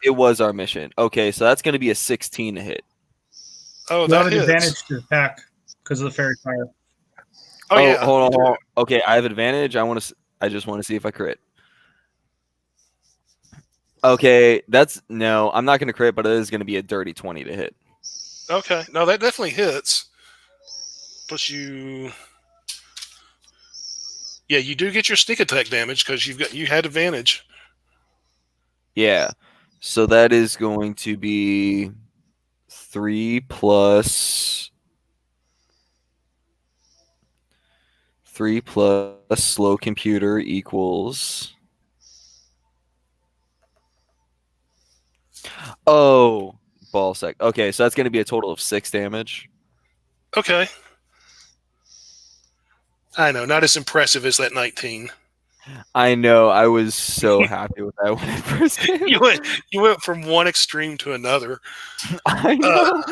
it was our mission. Okay, so that's gonna be a 16 to hit. Oh, You that have an hits. advantage to attack because of the fairy fire. Oh, yeah. Hold on. Okay, I have advantage. I just want to see if I crit. Okay, no. I'm not gonna crit, but it is gonna be a dirty 20 to hit. Okay. No, that definitely hits. Plus you. Yeah, you do get your sneak attack damage because you had advantage. Yeah. So that is going to be 3 plus slow computer equals. Oh, ball sack. Okay, so that's going to be a total of 6 damage. Okay. I know, not as impressive as that 19. I know. I was so happy with that when it first came. You went from one extreme to another. I know.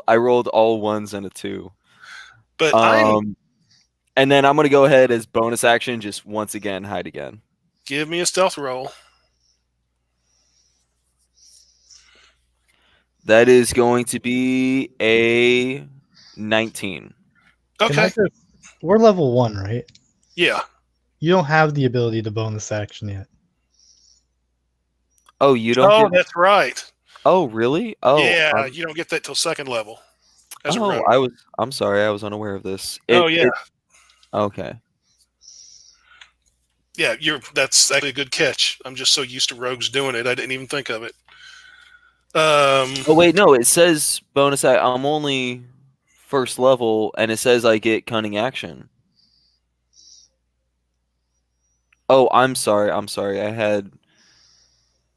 I rolled all ones and a 2. But And then I'm going to go ahead as bonus action, just once again, hide again. give me a stealth roll. That is going to be a 19. Okay. We're level 1, right? Yeah. You don't have the ability to bonus action yet. Oh, you don't Oh, get... that's right. Oh, really? Oh, yeah, you don't get that till second level. As a rogue. I'm sorry, I was unaware of this. Yeah. Okay. Yeah, that's actually a good catch. I'm just so used to rogues doing it, I didn't even think of it. Oh wait, no, it says bonus. I'm only first level, and it says I get cunning action. Oh, I'm sorry. I had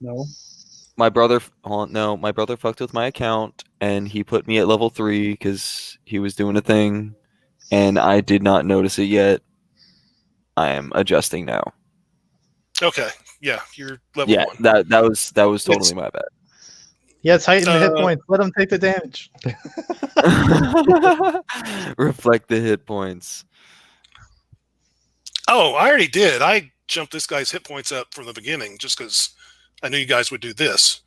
No. my brother. No, my brother fucked with my account, and he put me at level 3 because he was doing a thing, and I did not notice it yet. I am adjusting now. Okay. Yeah, you're level 1. that was totally my bad. Yeah, tighten the hit points. Let him take the damage. Reflect the hit points. Oh, I already did. I jumped this guy's hit points up from the beginning just because I knew you guys would do this.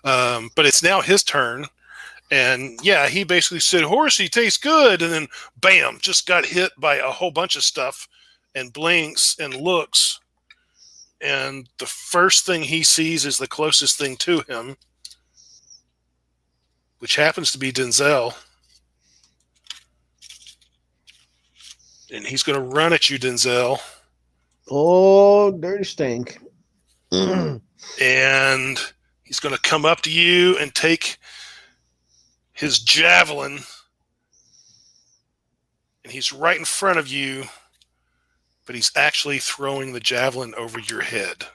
But it's now his turn. And yeah, he basically said, "Horsey tastes good." And then bam, just got hit by a whole bunch of stuff and blinks and looks. And the first thing he sees is the closest thing to him, which happens to be Denzel. And he's going to run at you, Denzel. Oh, dirty stink. And he's going to come up to you and take his javelin. And he's right in front of you, but he's actually throwing the javelin over your head.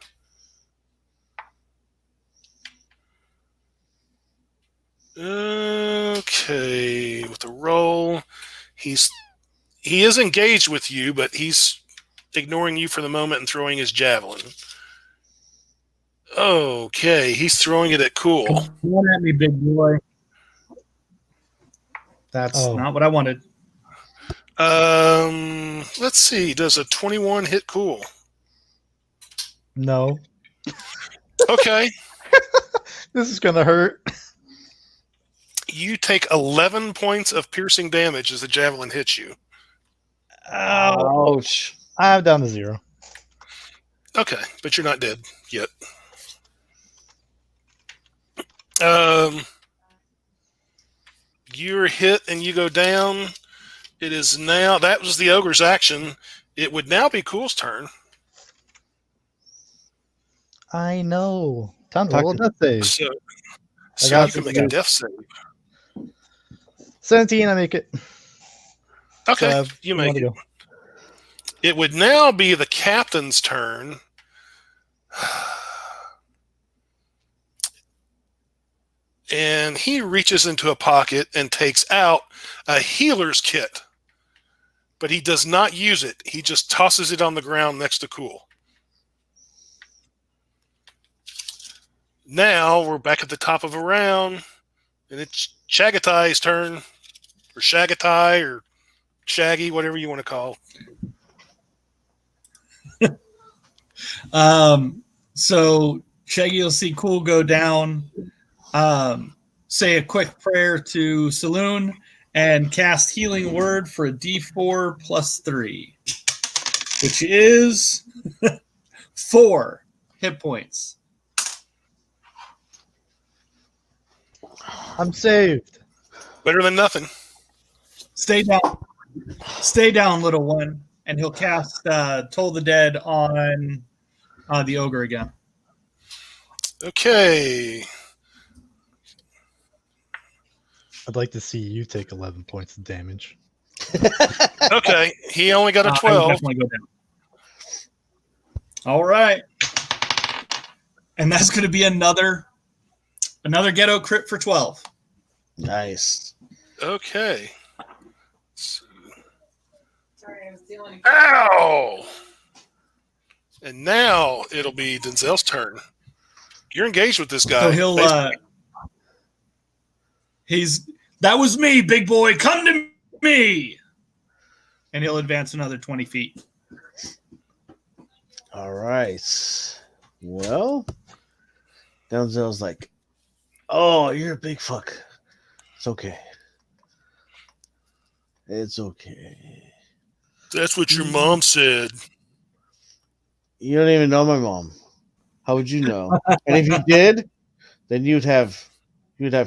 Okay, with the roll, he is engaged with you, but he's ignoring you for the moment and throwing his javelin. Okay, he's throwing it at Cool. Come on at me, big boy. That's Oh. not what I wanted. Let's see. Does a 21 hit Cool? No. Okay. This is gonna hurt. You take 11 points of piercing damage as the javelin hits you. Ouch. I'm down to 0. Okay, but you're not dead yet. You're hit and you go down. It is now. That was the ogre's action. It would now be Cool's turn. I know. Time to Talk roll a to- death save. So got you can some make a good- death save. 17, I make it. Okay, So you one make to it. go. It would now be the captain's turn. And he reaches into a pocket and takes out a healer's kit. But he does not use it. He just tosses it on the ground next to Cool. Now we're back at the top of a round. And it's Chagatai's turn. Or Shagatai or Shaggy, whatever you want to call. So Shaggy will see Cool go down, say a quick prayer to Saloon, and cast Healing Word for a D4 plus 3, which is 4 hit points. I'm saved. Better than nothing. Stay down, little one, and he'll cast Toll the Dead on the ogre again. Okay. I'd like to see you take 11 points of damage. Okay. He only got a I will 12. definitely go down. All right, and that's going to be another ghetto crit for 12. Nice. Okay. Ow! And now it'll be Denzel's turn. You're engaged with this guy. So he'll that was me, big boy. Come to me. And he'll advance another 20 feet. All right. Well, Denzel's like, "Oh, you're a big fuck. It's okay. It's okay. That's what your mom said. You don't even know my mom. How would you know? And if you did, then you'd have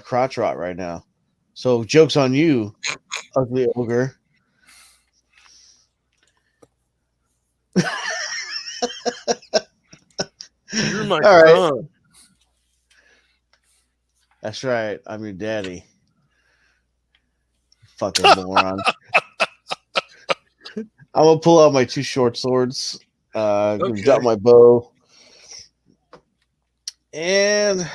crotch rot right now. So joke's on you, ugly ogre." You're my All right. son. That's right. I'm your daddy. Fucking moron. I'm gonna pull out my 2 short swords. Okay. Drop my bow. And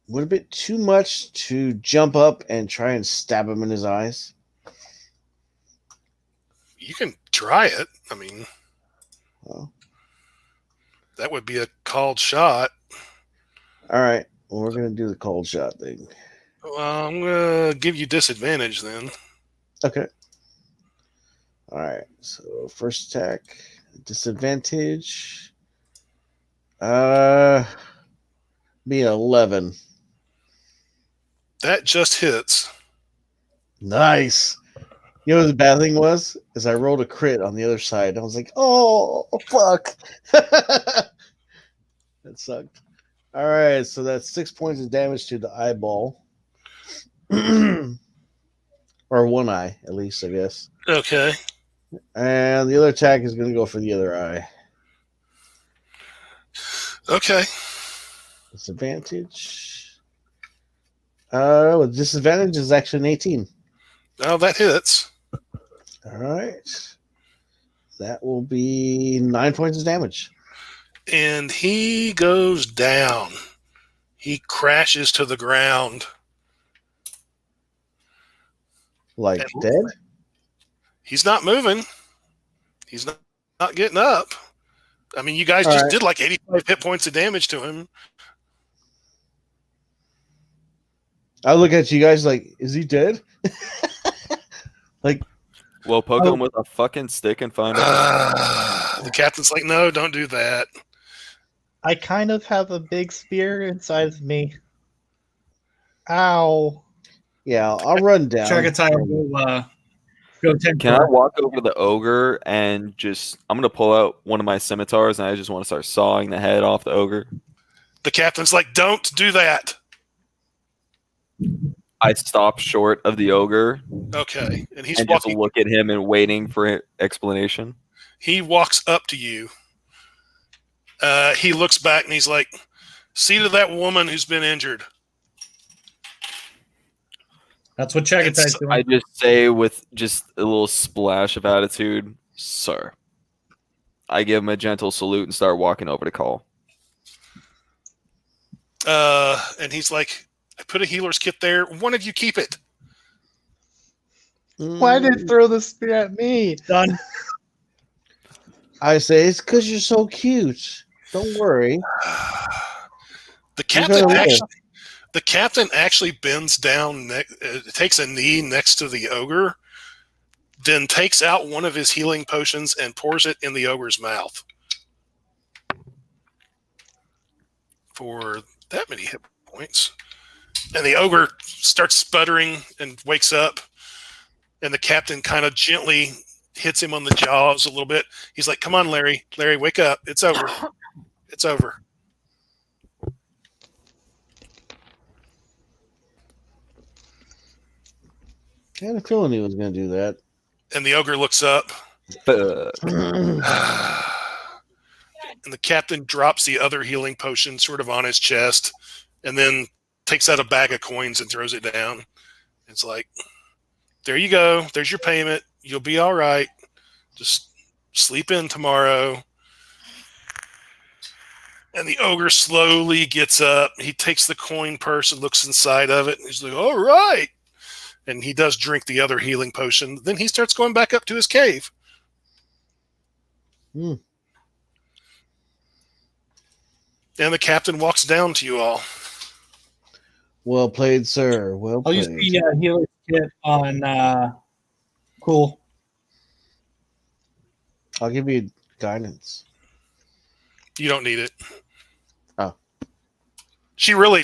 would it be too much to jump up and try and stab him in his eyes? You can try it. I mean, Well, that would be a called shot. all right. Well, we're gonna do the cold shot thing. Well, I'm going to give you disadvantage then. Okay. All right. So first attack, disadvantage. Be 11. That just hits. Nice. You know what the bad thing was? Is I rolled a crit on the other side. I was like, oh fuck. That sucked. All right, so that's 6 points of damage to the eyeball. Or one eye, at least, I guess. Okay. And the other attack is gonna go for the other eye. Okay. Disadvantage. With disadvantage is actually an 18. Oh, that hits. All right. That will be 9 points of damage. And he goes down. He crashes to the ground. Like And dead? he's not moving. He's not getting up. I mean, you guys All just right. did like 85 hit points of damage to him. I look at you guys like, is he dead? Like, Well, poke him with a fucking stick and find out. The captain's like, no, don't do that. I kind of have a big spear inside of me. Ow. yeah, I'll run down. Chagatai will go 10. Can I walk over to the ogre and I'm going to pull out one of my scimitars and I just want to start sawing the head off the ogre? The captain's like, don't do that. I stop short of the ogre Okay. And he's and just walking. look at him and waiting for explanation. He walks up to you. He looks back and he's like, see to that woman who's been injured. That's what Chagatai's doing. I just say with just a little splash of attitude, sir. I give him a gentle salute and start walking over to call. And he's like, I put a healer's kit there. One of you keep it. Why did it throw the spear at me? Done. I say, it's because you're so cute. Don't worry. The captain better actually, live. the captain actually bends down, takes a knee next to the ogre, then takes out one of his healing potions and pours it in the ogre's mouth. For that many hit points. And the ogre starts sputtering and wakes up. And the captain kind of gently hits him on the jaws a little bit. He's like, come on, Larry. Larry, wake up. It's over. It's over. I had a feeling he was going to do that. And the ogre looks up. And the captain drops the other healing potion sort of on his chest and then takes out a bag of coins and throws it down. It's like, there you go. There's your payment. You'll be all right. Just sleep in tomorrow. And the ogre slowly gets up. He takes the coin purse and looks inside of it. And he's like, all right. And he does drink the other healing potion. Then he starts going back up to his cave. Hmm. And the captain walks down to you all. Well played, sir. Well I'll played. use the healer kit on Cool. I'll give you guidance. You don't need it. Oh. She really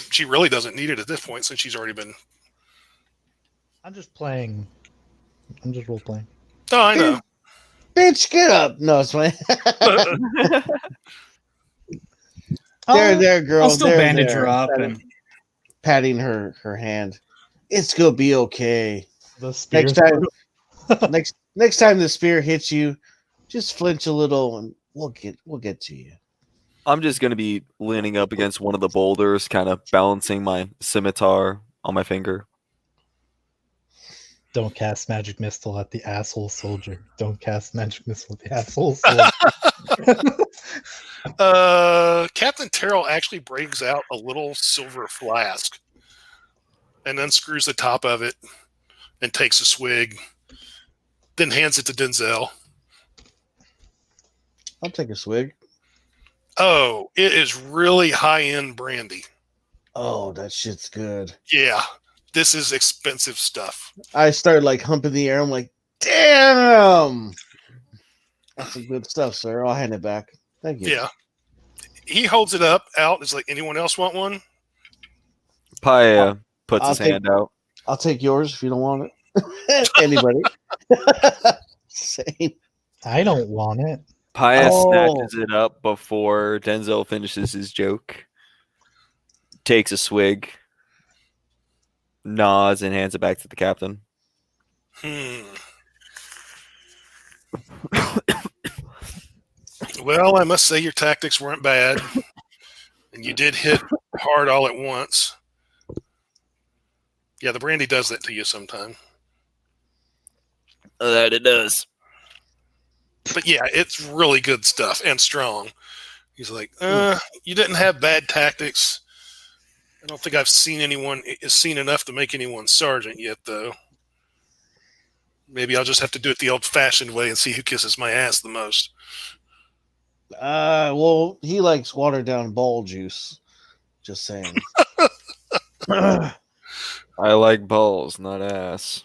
doesn't need it at this point since she's already been. I'm just playing. I'm just role playing. Oh, I know. Bitch, get up. No, it's fine. there, girl. I'll still there, bandage there. her up and Patting her hand. It's gonna be okay. The spear. Next time the spear hits you, just flinch a little and we'll get to you. I'm just going to be leaning up against one of the boulders, kind of balancing my scimitar on my finger. Don't cast magic missile at the asshole soldier. Don't cast magic missile at the asshole soldier. Captain Terrell actually brings out a little silver flask and unscrews the top of it and takes a swig, then hands it to Denzel. I'll take a swig. Oh, it is really high-end brandy. Oh, that shit's good. Yeah, this is expensive stuff. I start like humping the air. I'm like, damn. That's some good stuff, sir. I'll hand it back. Thank you. Yeah. He holds it up out. It's like, anyone else want one? Paya puts I'll his take- hand out. I'll take yours if you don't want it. Anybody? Same. I don't want it. Paya Oh. snatches it up before Denzel finishes his joke, takes a swig, nods, and hands it back to the captain. Well, I must say your tactics weren't bad. And you did hit hard all at once. Yeah, the brandy does that to you sometime. That it does. But yeah, it's really good stuff and strong. He's like, you didn't have bad tactics. I don't think I've seen enough to make anyone sergeant yet, though. Maybe I'll just have to do it the old-fashioned way and see who kisses my ass the most. Well, he likes watered down ball juice. Just saying. I like balls, not ass.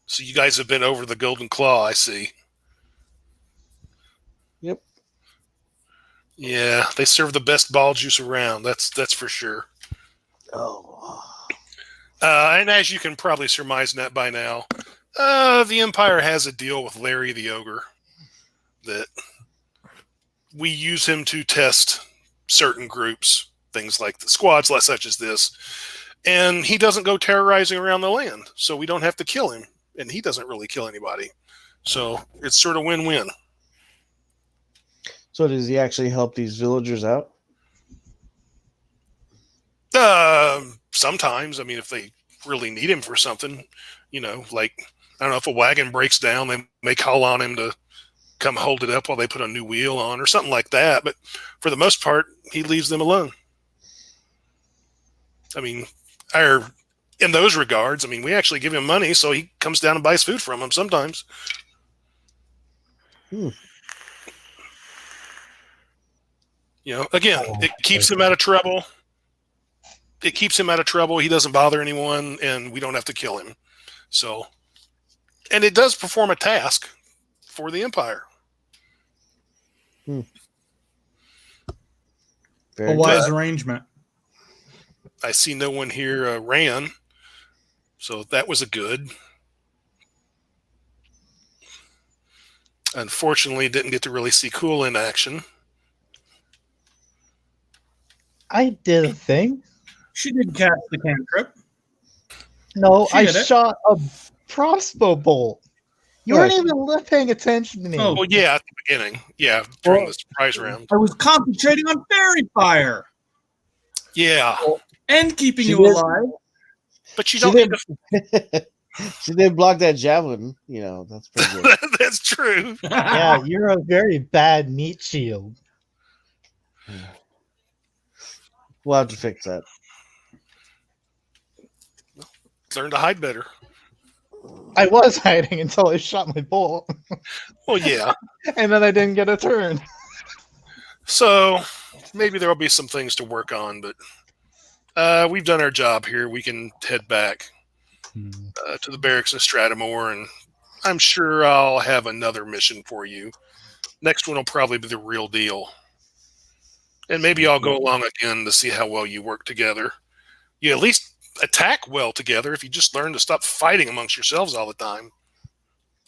So you guys have been over the Golden Claw, I see. Yep. Yeah, they serve the best ball juice around. That's for sure. Oh. And as you can probably surmise that by now, the Empire has a deal with Larry the Ogre that we use him to test certain groups, things like the squads, such as this. And he doesn't go terrorizing around the land, so we don't have to kill him. And he doesn't really kill anybody. So it's sort of win-win. So does he actually help these villagers out? Sometimes, I mean, if they really need him for something, like, I don't know, if a wagon breaks down, they may call on him to come hold it up while they put a new wheel on or something like that. But for the most part, he leaves them alone. I mean, in those regards, I mean, we actually give him money, so he comes down and buys food from him sometimes. Again, it keeps him out of trouble. It keeps him out of trouble. He doesn't bother anyone, and we don't have to kill him. So, and it does perform a task for the Empire. A wise arrangement. I see no one here ran, so that was a good. Unfortunately, didn't get to really see Cool in action. I did a thing. She did cast the cantrip. No, She I did it. shot a crossbow bolt. You weren't even paying attention to me. Oh. Well, yeah, at the beginning. Yeah, during the surprise round. I was concentrating on fairy fire Yeah, and keeping She you did- alive. but you She don't need did. to. She did block that javelin. That's pretty good. That's true. Yeah, you're a very bad meat shield. We'll have to fix that. Learn to hide better. I was hiding until I shot my bolt, Well, yeah. and then I didn't get a turn. So maybe there will be some things to work on, but we've done our job here. We can head back to the barracks in Stratamore, and I'm sure I'll have another mission for you. Next one will probably be the real deal. And maybe I'll go along again to see how well you work together. You at least attack well together if you just learn to stop fighting amongst yourselves all the time.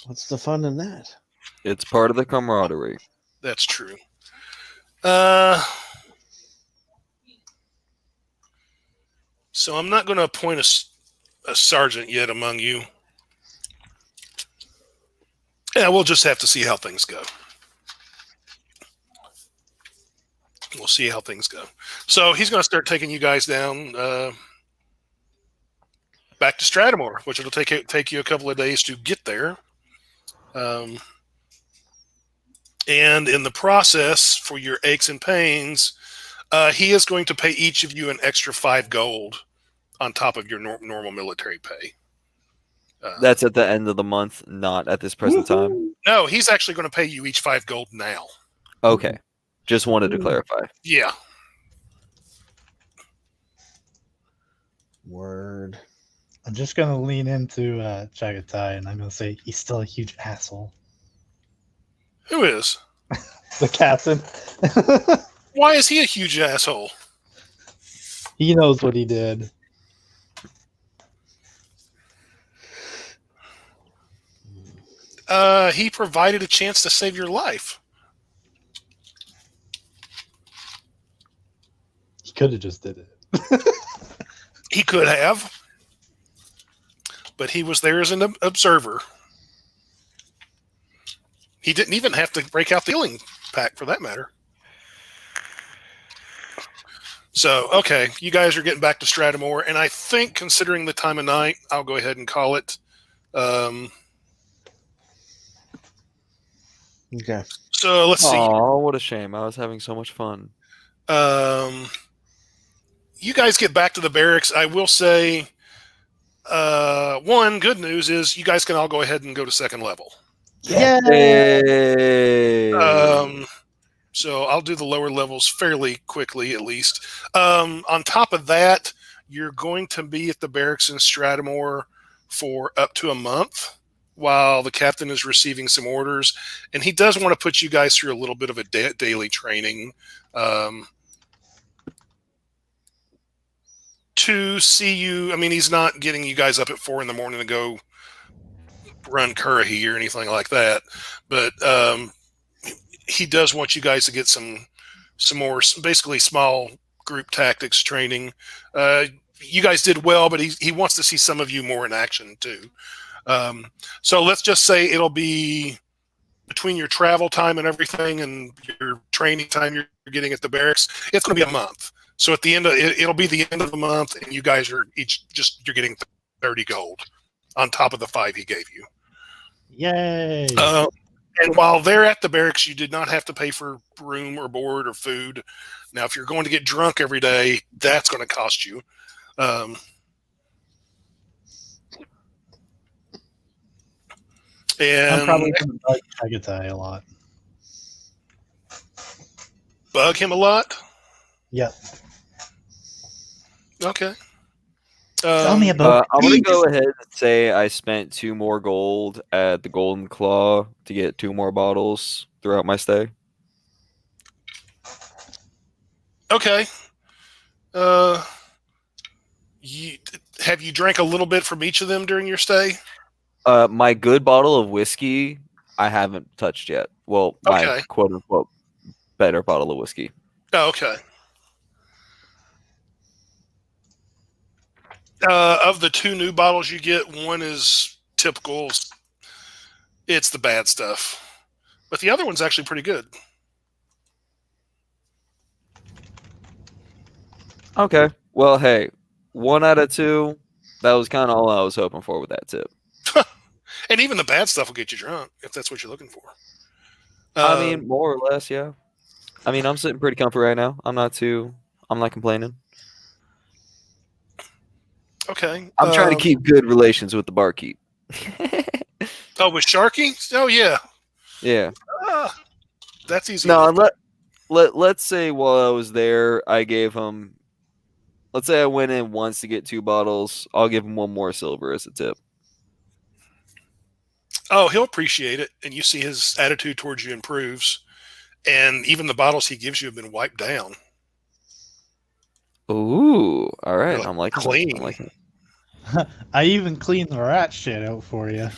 What's the fun in that? It's part of the camaraderie. That's true. So I'm not going to appoint a sergeant yet among you. Yeah, we'll just have to see how things go. We'll see how things go. So he's going to start taking you guys down back to Stratamore, which will take you a couple of days to get there. And in the process, for your aches and pains, he is going to pay each of you an extra 5 gold on top of your normal military pay. That's at the end of the month, not at this present time. No, he's actually going to pay you each 5 gold now. Okay. Just wanted to clarify. Yeah. Word. I'm just gonna lean into Chagatai, and I'm gonna say he's still a huge asshole. Who is? The captain. Why is he a huge asshole? He knows what he did. He provided a chance to save your life. He could have just did it. He could have, but he was there as an observer. He didn't even have to break out the healing pack for that matter. So, okay, you guys are getting back to Stratamore, and I think, considering the time of night, I'll go ahead and call it. Okay. So let's see. Oh, what a shame! I was having so much fun. You guys get back to the barracks. I will say, one good news is you guys can all go ahead and go to second level. Yeah. Hey. So I'll do the lower levels fairly quickly, at least. On top of that, you're going to be at the barracks in Stratamore for up to a month while the captain is receiving some orders. And he does want to put you guys through a little bit of a daily training to see you. I mean, he's not getting you guys up at 4 a.m. to go run Currahee or anything like that. But he does want you guys to get some more basically small group tactics training. You guys did well, but he wants to see some of you more in action too. So let's just say it'll be between your travel time and everything and your training time you're getting at the barracks. It's going to be a month. So at the end of it'll be the end of the month, and you guys are you're getting 30 gold on top of the 5 he gave you. Yay. And while they're at the barracks, you did not have to pay for room or board or food. Now, if you're going to get drunk every day, that's going to cost you. I'm probably going to bug Chagatai a lot. Bug him a lot? Yep. Okay. Tell me about I'm going to go ahead and say I spent 2 more gold at the Golden Claw to get 2 more bottles throughout my stay. Okay. Have you drank a little bit from each of them during your stay? My good bottle of whiskey, I haven't touched yet. Well, my quote-unquote better bottle of whiskey. Oh, okay. Of the 2 new bottles you get, one is typical. It's the bad stuff. But the other one's actually pretty good. Okay. Well, hey, 1 out of 2, that was kind of all I was hoping for with that tip. And even the bad stuff will get you drunk, if that's what you're looking for. I mean, more or less, yeah. I mean, I'm sitting pretty comfy right now. I'm not complaining. Okay. I'm trying to keep good relations with the barkeep. Oh, with Sharky? Oh, yeah. Yeah. That's easy. No, let's say while I was there, I gave him. Let's say I went in once to get 2 bottles. I'll give him 1 more silver as a tip. Oh, he'll appreciate it, and you see his attitude towards you improves, and even the bottles he gives you have been wiped down. Ooh, all right. Like I'm liking clean. it. I'm liking it. I even cleaned the rat shit out for you.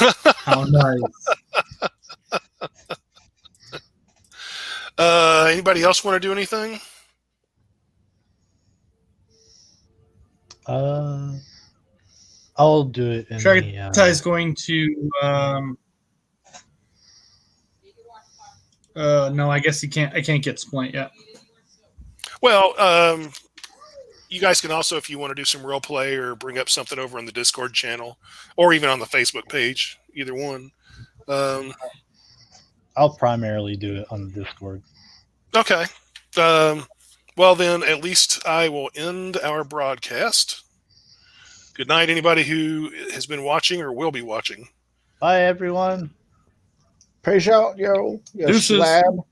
How nice. Anybody else want to do anything? I'll do it in Chagatai is going to. No, I guess he can't. I can't get Splint yet. Well, you guys can also, if you want to do some role play or bring up something over on the Discord channel or even on the Facebook page, either one. I'll primarily do it on the Discord. Okay. Well, then, at least I will end our broadcast. Good night, anybody who has been watching or will be watching. Bye, everyone. Peace out, yo. Deuces. Slab.